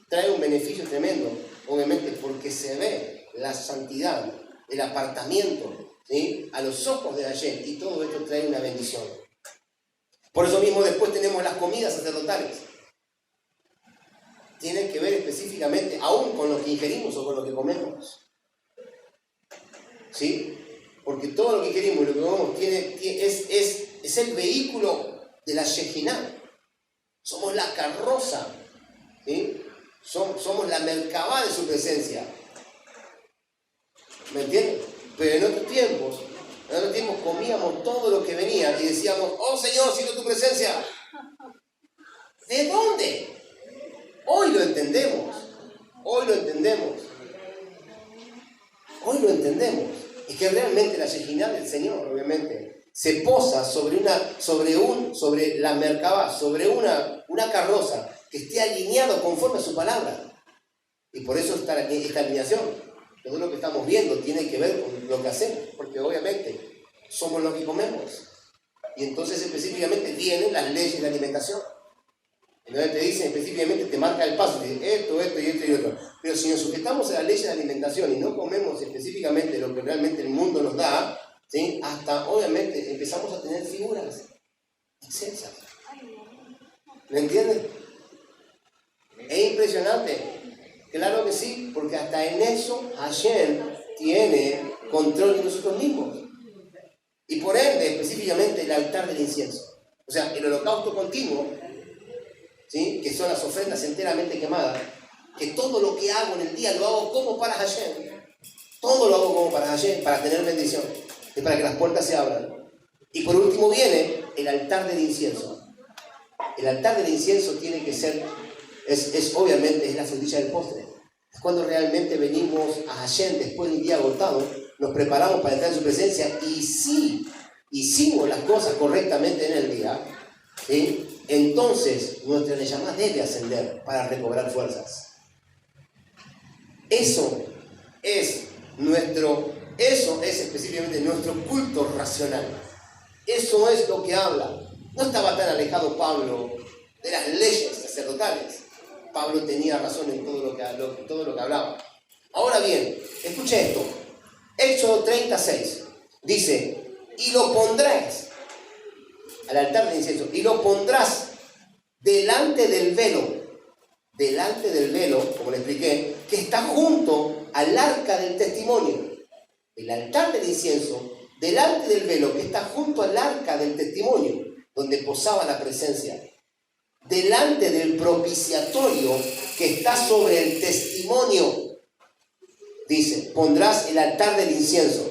Trae un beneficio tremendo, obviamente, porque se ve la santidad, el apartamiento, ¿sí?, a los ojos de Hashem, y todo esto trae una bendición. Por eso mismo después tenemos las comidas sacerdotales. Tienen que ver específicamente, aún con lo que ingerimos o con lo que comemos. ¿Sí? Porque todo lo que ingerimos y lo que comemos es el vehículo de la Shejinah. Somos la carroza, ¿sí? Somos la merkabá de su presencia. ¿Me entienden? Pero en otros tiempos comíamos todo lo que venía y decíamos, oh Señor, siento tu presencia. ¿De dónde? Hoy lo entendemos. Y que realmente la Shejinah del Señor, obviamente, se posa sobre la merkabá, sobre una carroza que esté alineado conforme a su palabra. Y por eso esta alineación, todo lo que estamos viendo tiene que ver con lo que hacemos, porque obviamente somos lo que comemos. Y entonces específicamente vienen las leyes de alimentación. Entonces te dicen específicamente, te marca el paso, te dice esto y otro. Pero si nos sujetamos a las leyes de alimentación y no comemos específicamente lo que realmente el mundo nos da, ¿sí?, hasta obviamente empezamos a tener figuras excelsas. ¿Me entienden? Es impresionante. Claro que sí, porque hasta en eso Hashem tiene control de nosotros mismos. Y por ende, específicamente, el altar del incienso. O sea, el holocausto continuo, ¿sí?, que son las ofrendas enteramente quemadas, que todo lo que hago en el día lo hago como para Hashem. Todo lo hago como para Hashem, para tener bendición, y para que las puertas se abran. Y por último viene el altar del incienso. El altar del incienso tiene que ser, obviamente, es la frutilla del postre. Es cuando realmente venimos a Hashem después de un día agotado, nos preparamos para entrar en su presencia, y si hicimos las cosas correctamente en el día, ¿sí?, entonces nuestra Neyamá debe ascender para recobrar fuerzas. Eso es específicamente nuestro culto racional. Eso es lo que habla. No estaba tan alejado Pablo de las leyes sacerdotales. Pablo tenía razón en todo lo que hablaba. Ahora bien, escuche esto. Éxodo 36 dice, y lo pondrás al altar del incienso, y lo pondrás delante del velo, como le expliqué, que está junto al arca del testimonio. El altar del incienso, delante del velo que está junto al arca del testimonio, donde posaba la presencia. Delante del propiciatorio que está sobre el testimonio, dice, pondrás el altar del incienso.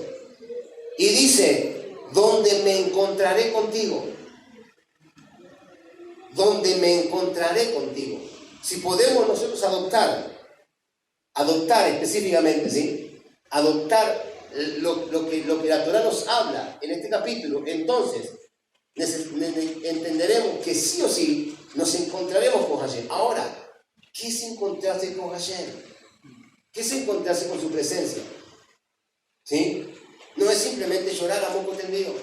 Y dice, donde me encontraré contigo. Donde me encontraré contigo. Si podemos nosotros adoptar específicamente, ¿sí?, adoptar lo que la Torah nos habla en este capítulo, entonces entenderemos que sí o sí nos encontraremos con Hashem. Ahora, ¿qué es encontrarse con Hashem? ¿Qué es encontrarse con su presencia? ¿Sí? No es simplemente llorar a moco tendido.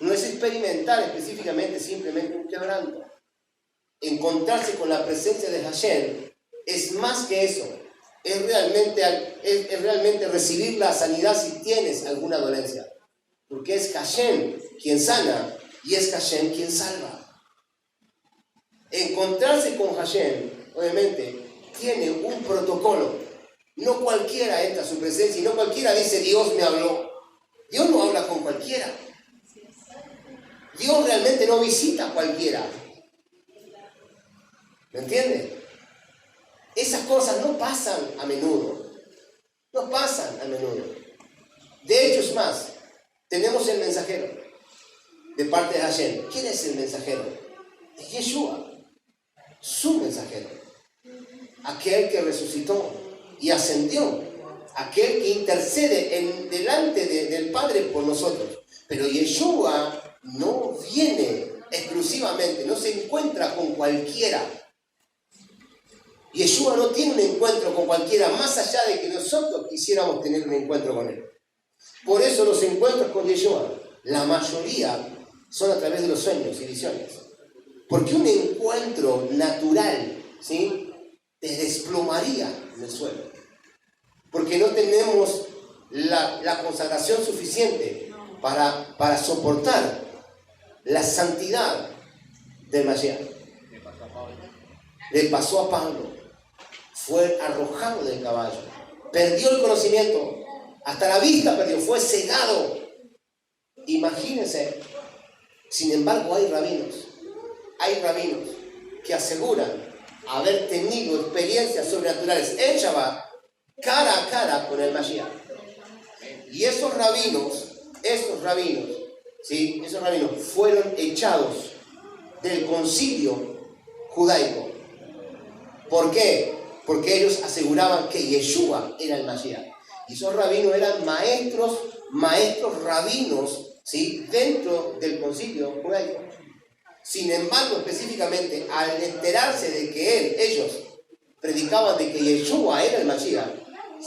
No es experimentar específicamente simplemente un quebranto. Encontrarse con la presencia de Hashem es más que eso. Es realmente recibir la sanidad si tienes alguna dolencia. Porque es Hashem quien sana y es Hashem quien salva. Encontrarse con Hashem, obviamente, tiene un protocolo. No cualquiera entra a su presencia y no cualquiera dice Dios me habló. Dios no habla con cualquiera. Dios realmente no visita a cualquiera. ¿Me entiendes? Esas cosas no pasan a menudo. No pasan a menudo. De hecho, es más, tenemos el mensajero de parte de Hashem. ¿Quién es el mensajero? Es Yeshua, su mensajero. Aquel que resucitó y ascendió. Aquel que intercede delante del Padre por nosotros. Pero Yeshua no viene exclusivamente, no se encuentra con cualquiera. Yeshua no tiene un encuentro con cualquiera, más allá de que nosotros quisiéramos tener un encuentro con él. Por eso los encuentros con Yeshua, la mayoría son a través de los sueños y visiones. Porque un encuentro natural, ¿sí?, te desplomaría en el suelo. Porque no tenemos la consagración suficiente para soportar la santidad del Mashiach. Le pasó a Pablo. Fue arrojado del caballo. Perdió el conocimiento. Hasta la vista perdió. Fue cegado. Imagínense. Sin embargo, hay rabinos que aseguran haber tenido experiencias sobrenaturales en Shabbat, cara a cara con el Mashiach. Y esos rabinos, ¿sí?, fueron echados del concilio judaico. ¿Por qué? Porque ellos aseguraban que Yeshua era el Mashiach. Y esos rabinos eran maestros rabinos, ¿sí?, dentro del concilio judaico. Sin embargo, específicamente, al enterarse de que ellos predicaban de que Yeshua era el Mashiach,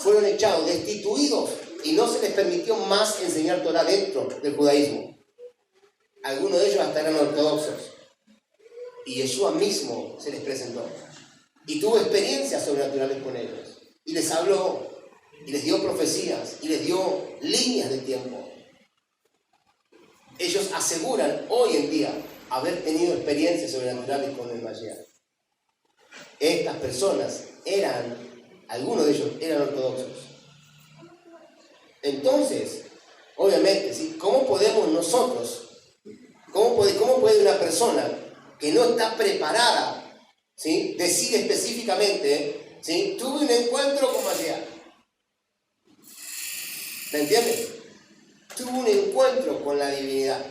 fueron echados, destituidos, y no se les permitió más enseñar Torah dentro del judaísmo. Algunos de ellos hasta eran ortodoxos. Y Yeshua mismo se les presentó. Y tuvo experiencias sobrenaturales con ellos. Y les habló, y les dio profecías, y les dio líneas de tiempo. Ellos aseguran hoy en día haber tenido experiencias sobrenaturales con el Mashiach. Estas personas algunos de ellos eran ortodoxos. Entonces, obviamente, ¿sí?, ¿cómo podemos nosotros, cómo puede una persona que no está preparada, ¿sí?, decir específicamente, ¿sí?, tuve un encuentro con Mashiach? ¿Me entiendes? Tuve un encuentro con la divinidad.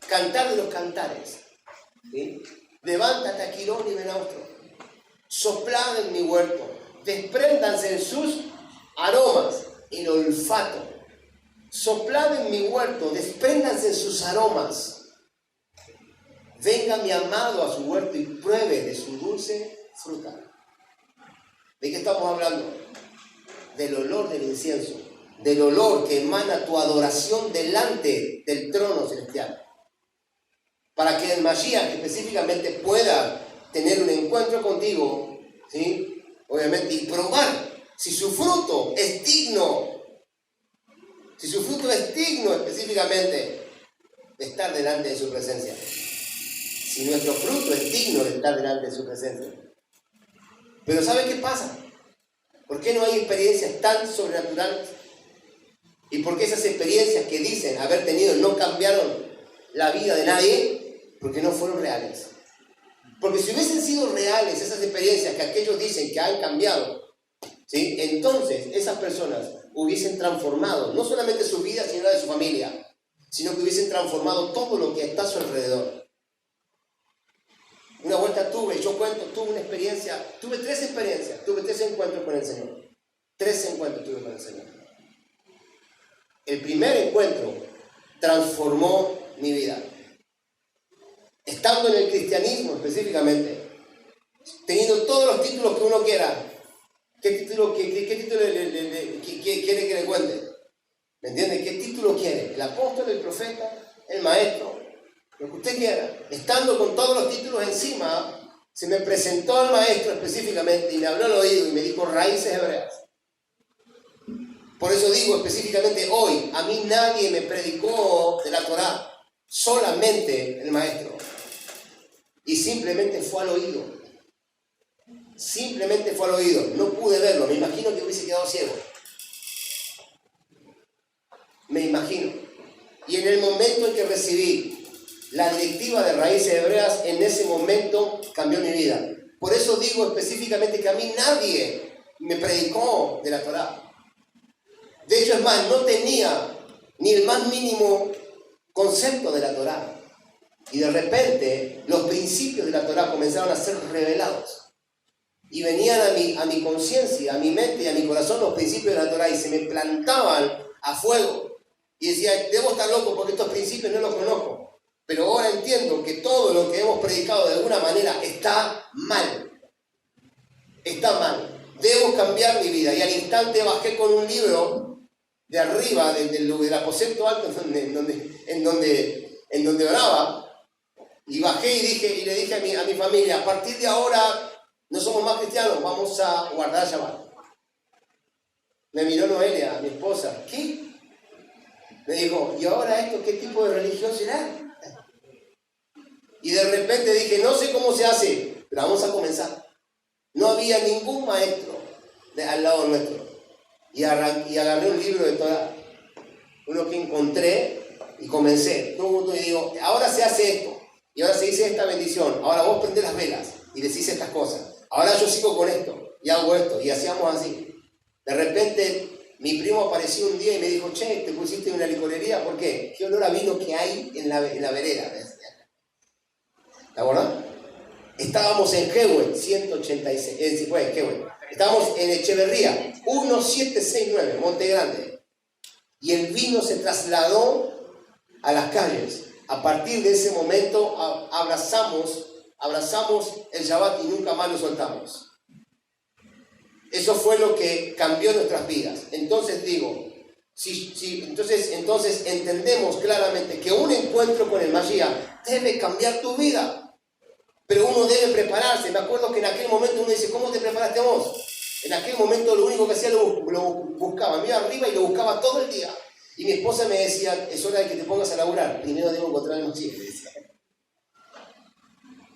Cantar de los cantares, ¿sí? Levántate a Quirón y Benaustro. Soplad en mi huerto. Despréndanse en sus aromas, el olfato. Soplad en mi huerto, despréndanse en sus aromas. Venga mi amado a su huerto y pruebe de su dulce fruta. ¿De qué estamos hablando? Del olor del incienso, del olor que emana tu adoración delante del trono celestial. Para que el Mashiach específicamente pueda tener un encuentro contigo, ¿sí?, obviamente, y probar si su fruto es digno, específicamente de estar delante de su presencia. Si nuestro fruto es digno de estar delante de su presencia. Pero ¿sabe qué pasa? ¿Por qué no hay experiencias tan sobrenaturales? ¿Y por qué esas experiencias que dicen haber tenido no cambiaron la vida de nadie? Porque no fueron reales. Porque si hubiesen sido reales esas experiencias que aquellos dicen que han cambiado, ¿sí?, entonces esas personas hubiesen transformado no solamente su vida, sino la de su familia, sino que hubiesen transformado todo lo que está a su alrededor. Una vuelta tuve una experiencia, tuve tres encuentros con el Señor. 3 encuentros tuve con el Señor. El primer encuentro transformó mi vida. Estando en el cristianismo específicamente, teniendo todos los títulos que uno quiera, ¿qué título quiere que le cuente? ¿Me entiende? ¿Qué título quiere? ¿El apóstol, el profeta, el maestro? Lo que usted quiera. Estando con todos los títulos encima, se me presentó el maestro específicamente y me habló al oído y me dijo raíces hebreas. Por eso digo específicamente hoy, a mí nadie me predicó de la Torá, solamente el maestro. Y simplemente fue al oído. No pude verlo, me imagino que hubiese quedado ciego. Me imagino. Y en el momento en que recibí la directiva de raíces hebreas, en ese momento cambió mi vida. Por eso digo específicamente que a mí nadie me predicó de la Torá. De hecho, es más, no tenía ni el más mínimo concepto de la Torá. Y de repente, los principios de la Torá comenzaron a ser revelados. Y venían a mi conciencia, a mi mente y a mi corazón los principios de la Torá y se me plantaban a fuego. Y decía, debo estar loco porque estos principios no los conozco. Pero ahora entiendo que todo lo que hemos predicado de alguna manera está mal. Está mal. Debo cambiar mi vida. Y al instante bajé con un libro de arriba, del aposento alto en donde oraba, y bajé y le dije a mi familia, a partir de ahora no somos más cristianos, vamos a guardar Shabbat. Me miró Noelia, mi esposa, ¿qué? Me dijo, ¿y ahora esto qué tipo de religión será? Y de repente dije, no sé cómo se hace, pero vamos a comenzar. No había ningún maestro al lado nuestro. Y agarré un libro de Torah, uno que encontré, y comencé. Y digo, ahora se hace esto, y ahora se dice esta bendición, ahora vos prendés las velas y decís estas cosas. Ahora yo sigo con esto, y hago esto, y hacíamos así. De repente, mi primo apareció un día y me dijo, che, te pusiste en una licorería, ¿por qué? ¿Qué olor a vino que hay en la vereda? ¿Te acordás? Estábamos en Jehuel, 186, estábamos en Echeverría, 1769, Monte Grande. Y el vino se trasladó a las calles. A partir de ese momento abrazamos el Shabbat y nunca más lo soltamos. Eso fue lo que cambió nuestras vidas. Entonces digo, entonces entendemos claramente que un encuentro con el Mashiach debe cambiar tu vida. Pero uno debe prepararse. Me acuerdo que en aquel momento uno dice, ¿cómo te preparaste vos? En aquel momento lo único que hacía lo buscaba. Me iba arriba y lo buscaba todo el día. Y mi esposa me decía, es hora de que te pongas a laburar. Primero debo encontrar el Mashiach, me decía.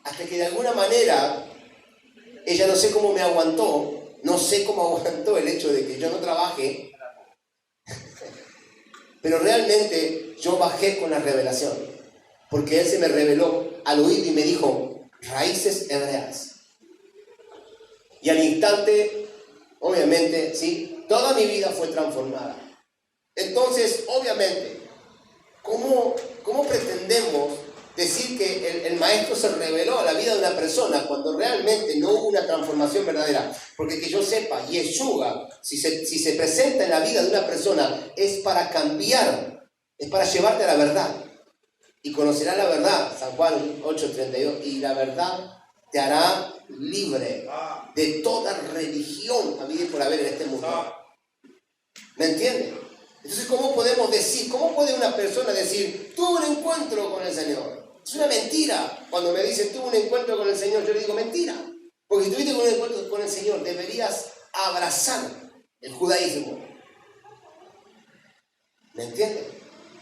Hasta que de alguna manera, ella no sé cómo me aguantó. No sé cómo aguantó el hecho de que yo no trabaje, pero realmente yo bajé con la revelación, porque Él se me reveló al oído y me dijo, raíces hebreas. Y al instante, obviamente, ¿sí? Toda mi vida fue transformada. Entonces, obviamente, ¿cómo pretendemos decir que el maestro se reveló a la vida de una persona cuando realmente no hubo una transformación verdadera? Porque que yo sepa, Yeshua, si se presenta en la vida de una persona, es para cambiar, es para llevarte a la verdad. Y conocerás la verdad, San Juan 8:32, y la verdad te hará libre de toda religión habida y por haber en este mundo. ¿Me entiendes? Entonces, ¿cómo podemos decir, cómo puede una persona decir, tuve un encuentro con el Señor? Es una mentira. Cuando me dicen, tuve un encuentro con el Señor, yo le digo, mentira. Porque si tuviste un encuentro con el Señor, deberías abrazar el judaísmo. ¿Me entiendes?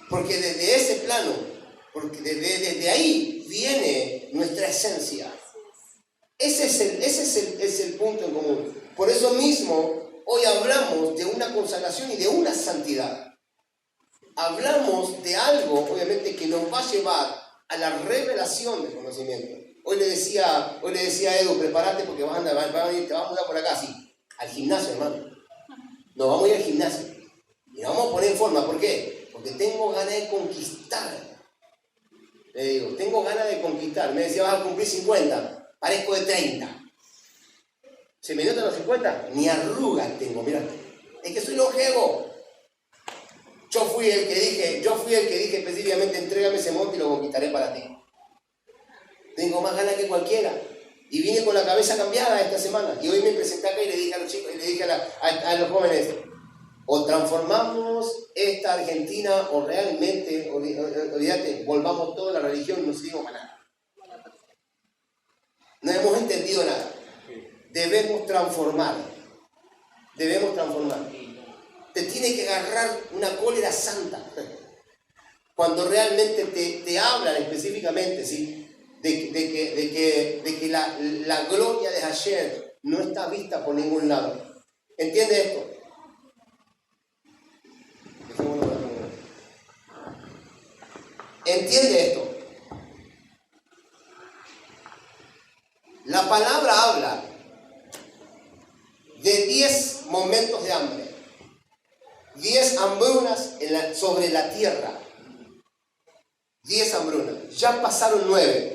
Porque desde ese plano, porque desde ahí viene nuestra esencia. Ese es el punto en común. Por eso mismo, hoy hablamos de una consagración y de una santidad. Hablamos de algo, obviamente, que nos va a llevar a la revelación del conocimiento. Hoy le decía a Edu, prepárate porque te vamos a mudar por acá, sí, al gimnasio, hermano. Nos vamos a ir al gimnasio y nos vamos a poner en forma. ¿Por qué? Porque tengo ganas de conquistar. Le digo, tengo ganas de conquistar. Me decía, vas a cumplir 50, parezco de 30. ¿Se me notan los 50? Ni arrugas tengo, mirá. Es que soy longevo. Yo fui el que dije específicamente, entrégame ese monte y lo conquistaré para ti. Tengo más ganas que cualquiera. Y vine con la cabeza cambiada esta semana. Y hoy me presenté acá y le dije a los chicos, y le dije a los jóvenes, o transformamos esta Argentina o realmente, olvídate, volvamos toda la religión y no seguimos para nada. No hemos entendido nada. Debemos transformar. Te tiene que agarrar una cólera santa. Cuando realmente te hablan específicamente, ¿sí? de que la gloria de Hashem no está vista por ningún lado. ¿Entiende esto? ¿Entiende esto? La palabra habla de 10 momentos de hambre, 10 hambrunas sobre la tierra. 10 hambrunas. Ya pasaron 9.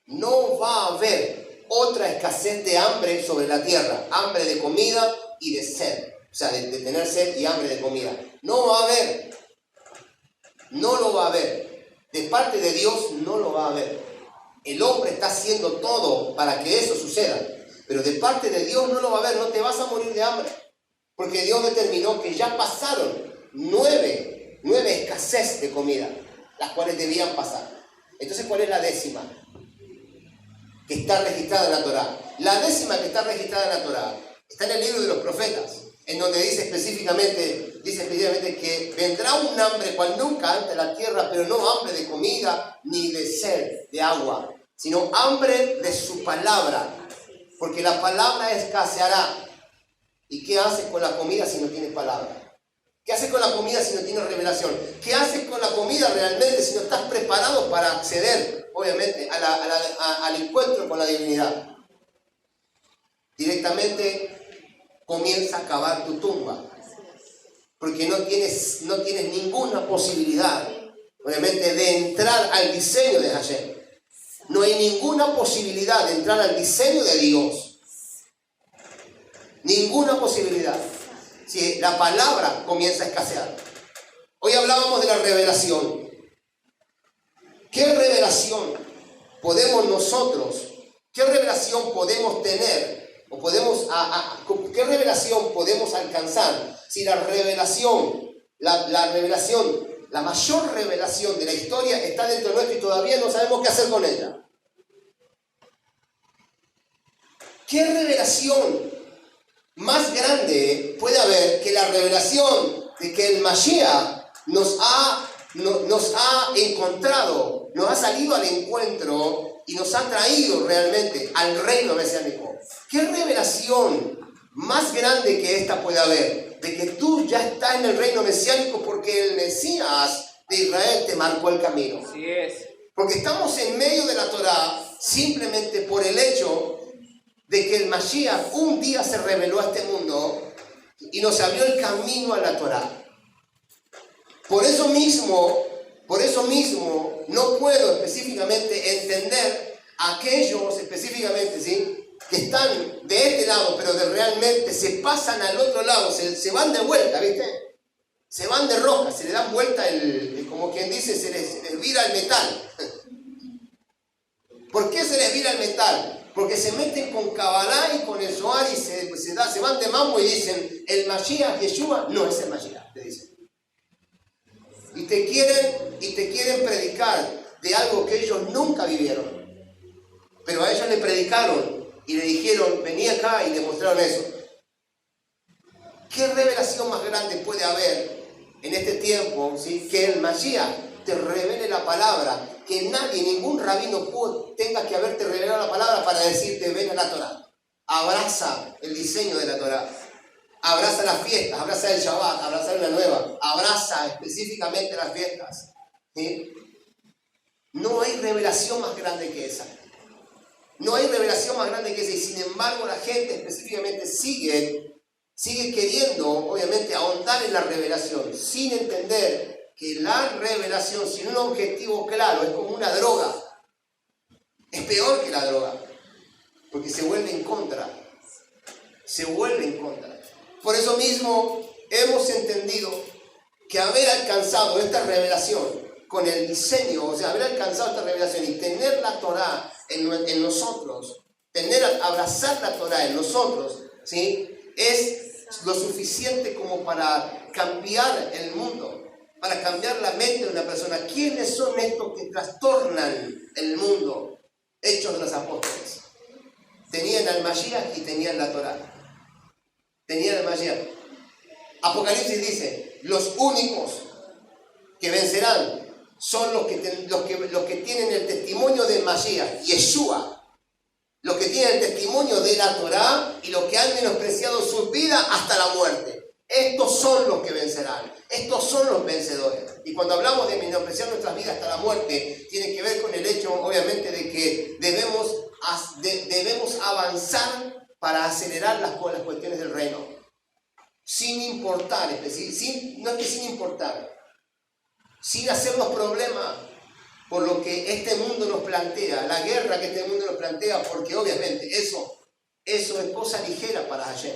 No va a haber otra escasez de hambre sobre la tierra. Hambre de comida y de sed. O sea, de tener sed y hambre de comida. No va a haber. No lo va a haber. De parte de Dios no lo va a haber. El hombre está haciendo todo para que eso suceda. Pero de parte de Dios no lo va a haber. No te vas a morir de hambre. Porque Dios determinó que ya pasaron nueve escasez de comida, las cuales debían pasar. Entonces, ¿cuál es la décima que está registrada en la Torá? La décima que está registrada en la Torá está en el libro de los profetas, en donde dice específicamente que vendrá un hambre cual nunca ante la tierra, pero no hambre de comida ni de sed de agua, sino hambre de su palabra, porque la palabra escaseará. ¿Y qué haces con la comida si no tienes palabra? ¿Qué haces con la comida si no tienes revelación? ¿Qué haces con la comida realmente si no estás preparado para acceder, obviamente, al encuentro con la divinidad? Directamente comienza a cavar tu tumba, porque no tienes ninguna posibilidad, obviamente, de entrar al diseño de Hashem. No hay ninguna posibilidad de entrar al diseño de Dios. Ninguna posibilidad. Si la palabra comienza a escasear. Hoy hablábamos de la revelación. ¿Qué revelación podemos nosotros, qué revelación podemos tener, o qué revelación podemos alcanzar si la revelación, la mayor revelación de la historia está dentro nuestro y todavía no sabemos qué hacer con ella? ¿Qué revelación más grande puede haber que la revelación de que el Mashiach nos ha encontrado, nos ha salido al encuentro y nos ha traído realmente al reino mesiánico? ¿Qué revelación más grande que esta puede haber? De que tú ya estás en el reino mesiánico porque el Mesías de Israel te marcó el camino. Así es. Porque estamos en medio de la Torá simplemente por el hecho de que el Mashiach un día se reveló a este mundo y nos abrió el camino a la Torá. Por eso mismo, no puedo específicamente entender a aquellos específicamente, ¿sí?, que están de este lado, pero realmente se pasan al otro lado, se van de vuelta, ¿viste? Se van de rosca, se le dan vuelta como quien dice, se les vira el metal. ¿Por qué se les vira el metal? Porque se meten con Kabbalah y con el Zohar y se van de mambo y dicen, el Mashiach Yeshua no es el Mashiach, te dicen. Y te quieren predicar de algo que ellos nunca vivieron. Pero a ellos le predicaron y le dijeron, vení acá, y le mostraron eso. ¿Qué revelación más grande puede haber en este tiempo, ¿sí?, que el Mashiach te revele la palabra, que nadie, ningún rabino tenga que haberte revelado la palabra para decirte, ven a la Torá. Abraza el diseño de la Torá. Abraza las fiestas, abraza el Shabbat, abraza una nueva, abraza específicamente las fiestas. ¿Sí? No hay revelación más grande que esa. No hay revelación más grande que esa. Y sin embargo la gente específicamente sigue queriendo, obviamente, ahondar en la revelación, sin entender que la revelación sin un objetivo claro es como una droga. Es peor que la droga, porque se vuelve en contra. Se vuelve en contra. Por eso mismo hemos entendido que haber alcanzado esta revelación con el diseño, o sea, haber alcanzado esta revelación y tener la Torá en nosotros, abrazar la Torá en nosotros, ¿sí?, es lo suficiente como para cambiar el mundo, para cambiar la mente de una persona. ¿Quiénes son estos que trastornan el mundo? Hechos de los Apóstoles. Tenían al Mashiach y tenían la Torá. Tenían al Mashiach. Apocalipsis dice, los únicos que vencerán son los que tienen el testimonio del Mashiach, Yeshua. Los que tienen el testimonio de la Torá y los que han menospreciado su vida hasta la muerte. Estos son los que vencerán. Estos son los vencedores. Y cuando hablamos de menospreciar nuestras vidas hasta la muerte, tiene que ver con el hecho, obviamente, de que debemos avanzar para acelerar las cuestiones del reino. Sin importar, no es que sin importar, sin hacernos problemas por lo que este mundo nos plantea, la guerra que este mundo nos plantea, porque obviamente eso es cosa ligera para Hashem.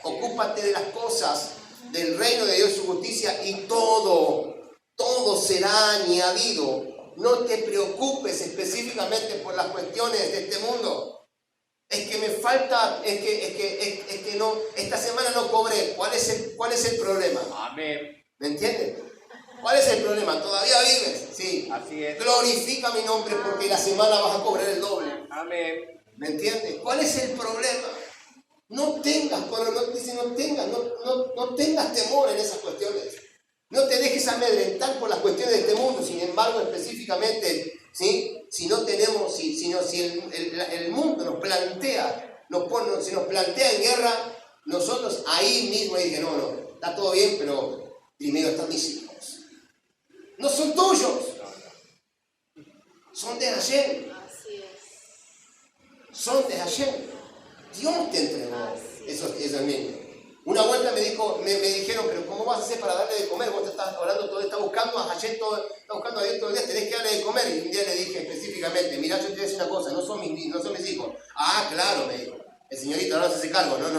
Ocúpate de las cosas del reino de Dios y su justicia y todo será añadido. No te preocupes específicamente por las cuestiones de este mundo. Es que me falta, es que no, esta semana no cobré. ¿Cuál es el problema? Amén. ¿Me entiendes? ¿Cuál es el problema? ¿Todavía vives? Sí. Así es. Glorifica mi nombre porque la semana vas a cobrar el doble. Amén. ¿Me entiendes? ¿Cuál es el problema? No tengas, no tengas temor en esas cuestiones. No te dejes amedrentar por las cuestiones de este mundo. Sin embargo, específicamente, ¿sí? Si el mundo nos plantea, si nos plantea en guerra, nosotros ahí mismo dije, no, está todo bien, pero primero están mis hijos. No son tuyos, son de Hashem. Son de Hashem. Dios te entregó esos niños. Una vuelta me dijeron, pero ¿cómo vas a hacer para darle de comer? Vos te estás orando todo, estás buscando a Hashem, estás buscando a Dios todo el día, tenés que darle de comer. Y un día le dije específicamente, mirá, yo te voy a decir una cosa, no son mis hijos. Ah, claro, me dijo. El señorito ahora se hace cargo. No.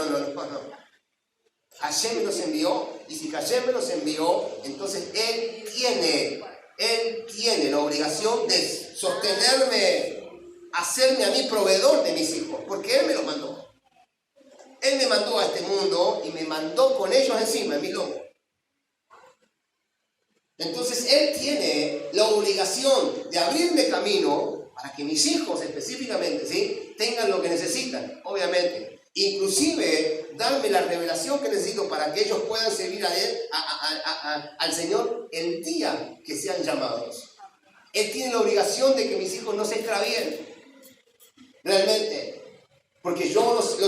Hashem me los envió, y si Hashem me los envió, entonces Él tiene la obligación de sostenerme, hacerme a mí proveedor de mis hijos, porque Él me los mandó. Él me mandó a este mundo y me mandó con ellos encima, en mi lomo. Entonces Él tiene la obligación de abrirme camino para que mis hijos específicamente, ¿sí?, tengan lo que necesitan, obviamente. Inclusive darme la revelación que necesito para que ellos puedan servir a Él, al Señor el día que sean llamados. Él tiene la obligación de que mis hijos no se extravíen. Realmente. Porque yo los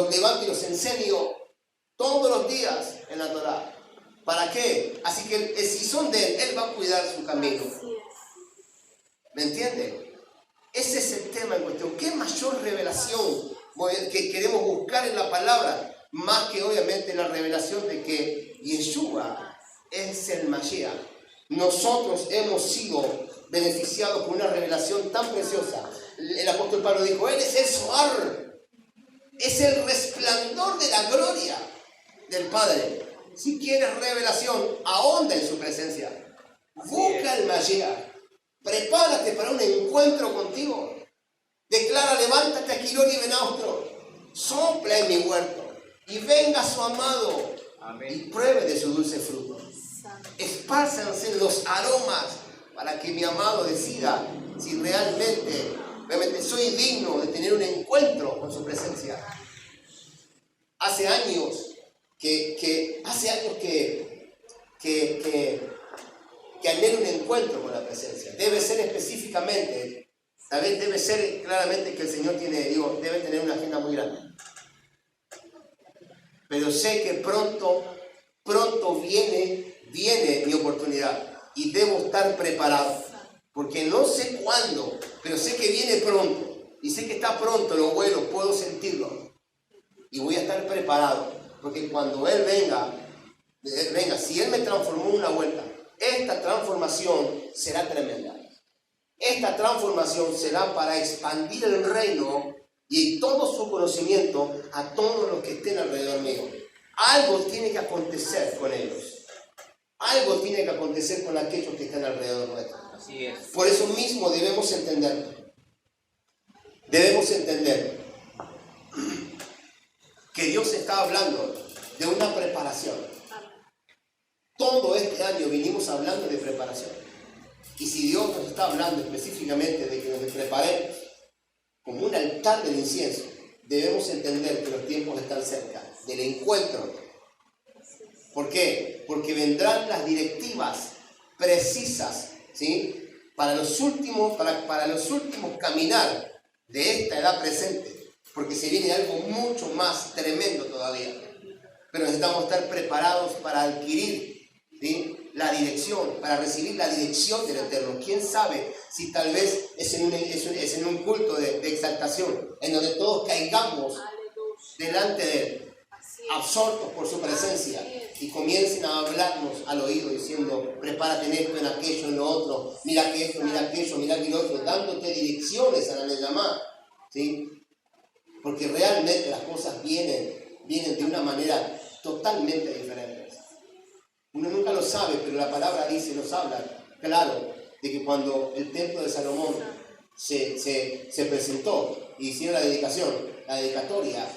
levanto y los enseño todos los días en la Torá. ¿Para qué? Así que si son de Él, Él va a cuidar su camino. ¿Me entienden? Ese es el tema en cuestión. ¿Qué mayor revelación que queremos buscar en la palabra? Más que obviamente la revelación de que Yeshua es el Mashiach. Nosotros hemos sido beneficiados con una revelación tan preciosa. El apóstol Pablo dijo, Él es el Zohar, es el resplandor de la gloria del Padre. Si quieres revelación, ahonda en su presencia. Busca el Mashiach. Prepárate para un encuentro contigo. Declara, levántate a Quirón y Benaustro. Sopla en mi huerto y venga su amado. Amén. Y pruebe de su dulce fruto. Espárzanse los aromas para que mi amado decida si realmente soy digno de tener un encuentro con su presencia. Hace años que anhelo un encuentro con la presencia. Debe ser específicamente, ¿sabes? Debe ser claramente que el Señor debe tener una agenda muy grande. Pero sé que pronto viene mi oportunidad y debo estar preparado. Porque no sé cuándo, pero sé que viene pronto. Y sé que está pronto, lo bueno, puedo sentirlo. Y voy a estar preparado. Porque cuando Él venga, si Él me transformó una vuelta, esta transformación será tremenda. Esta transformación será para expandir el reino y todo su conocimiento a todos los que estén alrededor mío. Algo tiene que acontecer con ellos. Algo tiene que acontecer con aquellos que están alrededor nuestro. Así es. Por eso mismo debemos entender que Dios está hablando de una preparación. Todo este año vinimos hablando de preparación. Y si Dios nos está hablando específicamente de que nos preparemos como un altar del incienso, debemos entender que los tiempos están cerca del encuentro. ¿Por qué? Porque vendrán las directivas precisas, ¿sí?, para los últimos caminar de esta edad presente, porque se viene algo mucho más tremendo todavía. Pero necesitamos estar preparados para adquirir, ¿sí?, la dirección, para recibir la dirección del Eterno. ¿Quién sabe si tal vez es en un culto de exaltación, en donde todos caigamos delante de Él, absortos por su presencia, y comiencen a hablarnos al oído diciendo, prepárate en esto, en aquello, en lo otro, mira que esto, mira aquello, mira que lo otro, dándote direcciones a la Neyamá, ¿sí? Porque realmente las cosas vienen de una manera totalmente diferente. Uno nunca lo sabe, pero la palabra nos habla, claro, de que cuando el templo de Salomón se presentó y hicieron la dedicatoria,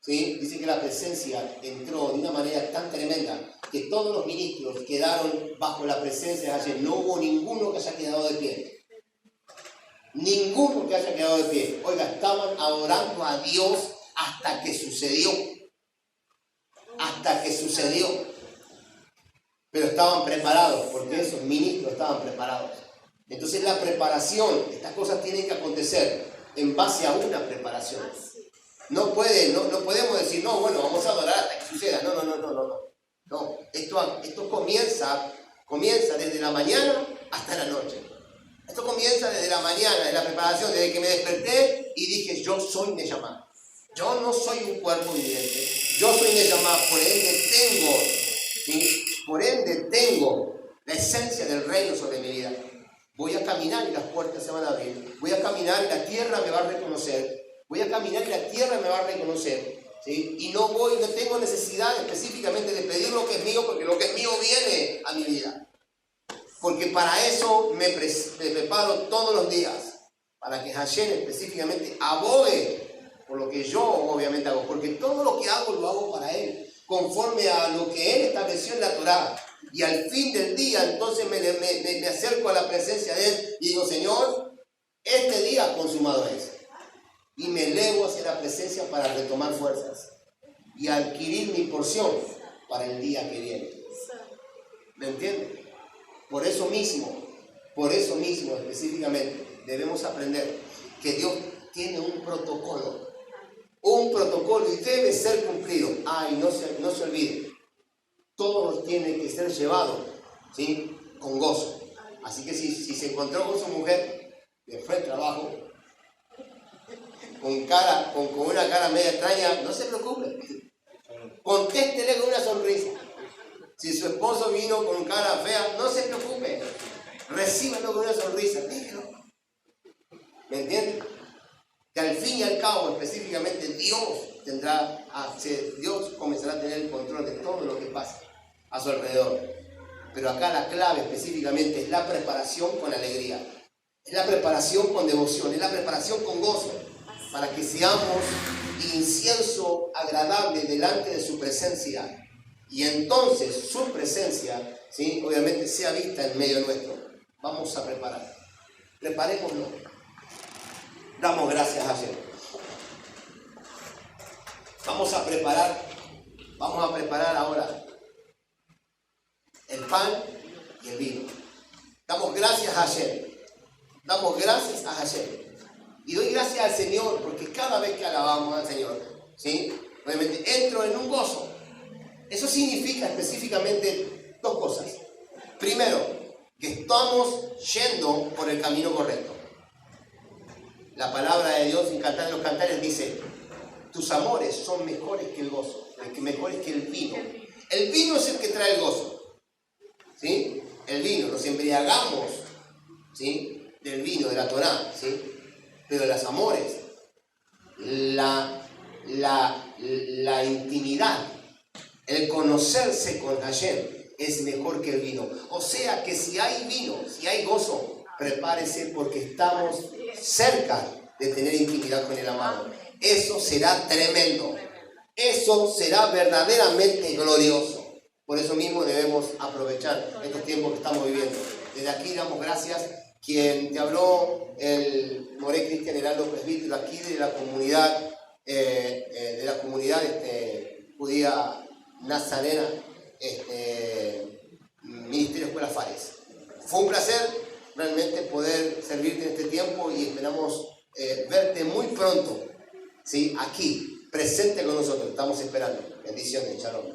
¿sí?, dice que la presencia entró de una manera tan tremenda que todos los ministros quedaron bajo la presencia de Hashem. No hubo ninguno que haya quedado de pie. Ninguno que haya quedado de pie. Oiga, estaban adorando a Dios hasta que sucedió. Hasta que sucedió. Pero estaban preparados, porque esos ministros estaban preparados. Entonces la preparación, estas cosas tienen que acontecer en base a una preparación. No podemos decir, no, bueno, vamos a adorar hasta que suceda. No, esto comienza desde la mañana hasta la noche. Esto comienza desde la mañana, de la preparación, desde que me desperté y dije, yo soy Neyamá. Yo no soy un cuerpo viviente. Yo soy Neyamá, por ende tengo la esencia del reino sobre mi vida. Voy a caminar y las puertas se van a abrir. Voy a caminar y la tierra me va a reconocer. ¿Sí? Y no tengo necesidad específicamente de pedir lo que es mío, porque lo que es mío viene a mi vida. Porque para eso me preparo todos los días, para que Hashem específicamente abogue por lo que yo obviamente hago, porque todo lo que hago lo hago para Él, conforme a lo que Él estableció en la Torá. Y al fin del día, entonces me acerco a la presencia de Él y digo, Señor, este día consumado es. Y me elevo hacia la presencia para retomar fuerzas y adquirir mi porción para el día que viene. ¿Me entienden? Por eso mismo específicamente, debemos aprender que Dios tiene un protocolo y debe ser cumplido. Y no se olvide, todo tiene que ser llevado, ¿sí? Con gozo. Así que si se encontró con su mujer, le fue al trabajo, con una cara media extraña, no se preocupe. Contéstele con una sonrisa. Si su esposo vino con cara fea, no se preocupe. Recíbalo con una sonrisa. Déjelo. ¿Me entiende? Que al fin y al cabo, específicamente, Dios comenzará a tener el control de todo lo que pasa a su alrededor. Pero acá la clave específicamente es la preparación con alegría. Es la preparación con devoción. Es la preparación con gozo. Para que seamos incienso agradable delante de su presencia. Y entonces su presencia, ¿sí? Obviamente sea vista en medio nuestro. Vamos a preparar. Preparémonos. Damos gracias a Dios. Vamos a preparar ahora el pan y el vino. Damos gracias a Hashem. Y doy gracias al Señor, porque cada vez que alabamos al Señor, ¿sí? Obviamente entro en un gozo. Eso significa específicamente dos cosas. Primero, que estamos yendo por el camino correcto. La palabra de Dios en Cantar de los Cantares dice, tus amores son mejores que el gozo, mejores que el vino. El vino es el que trae el gozo, ¿sí? El vino, nos embriagamos, ¿sí? Del vino, de la Torá, ¿sí? Pero los amores, la intimidad, el conocerse con Hashem es mejor que el vino. O sea que si hay vino, si hay gozo, prepárese porque estamos cerca de tener intimidad con el amado. Eso será tremendo. Eso será verdaderamente glorioso. Por eso mismo debemos aprovechar estos tiempos que estamos viviendo. Desde aquí damos gracias. Quien te habló, el Moré Cristian Heraldo Presbítero, aquí de la comunidad, judía nazarena, Ministerio Escuela Fares. Fue un placer realmente poder servirte en este tiempo y esperamos verte muy pronto, ¿sí? Aquí, presente con nosotros. Estamos esperando. Bendiciones, shalom.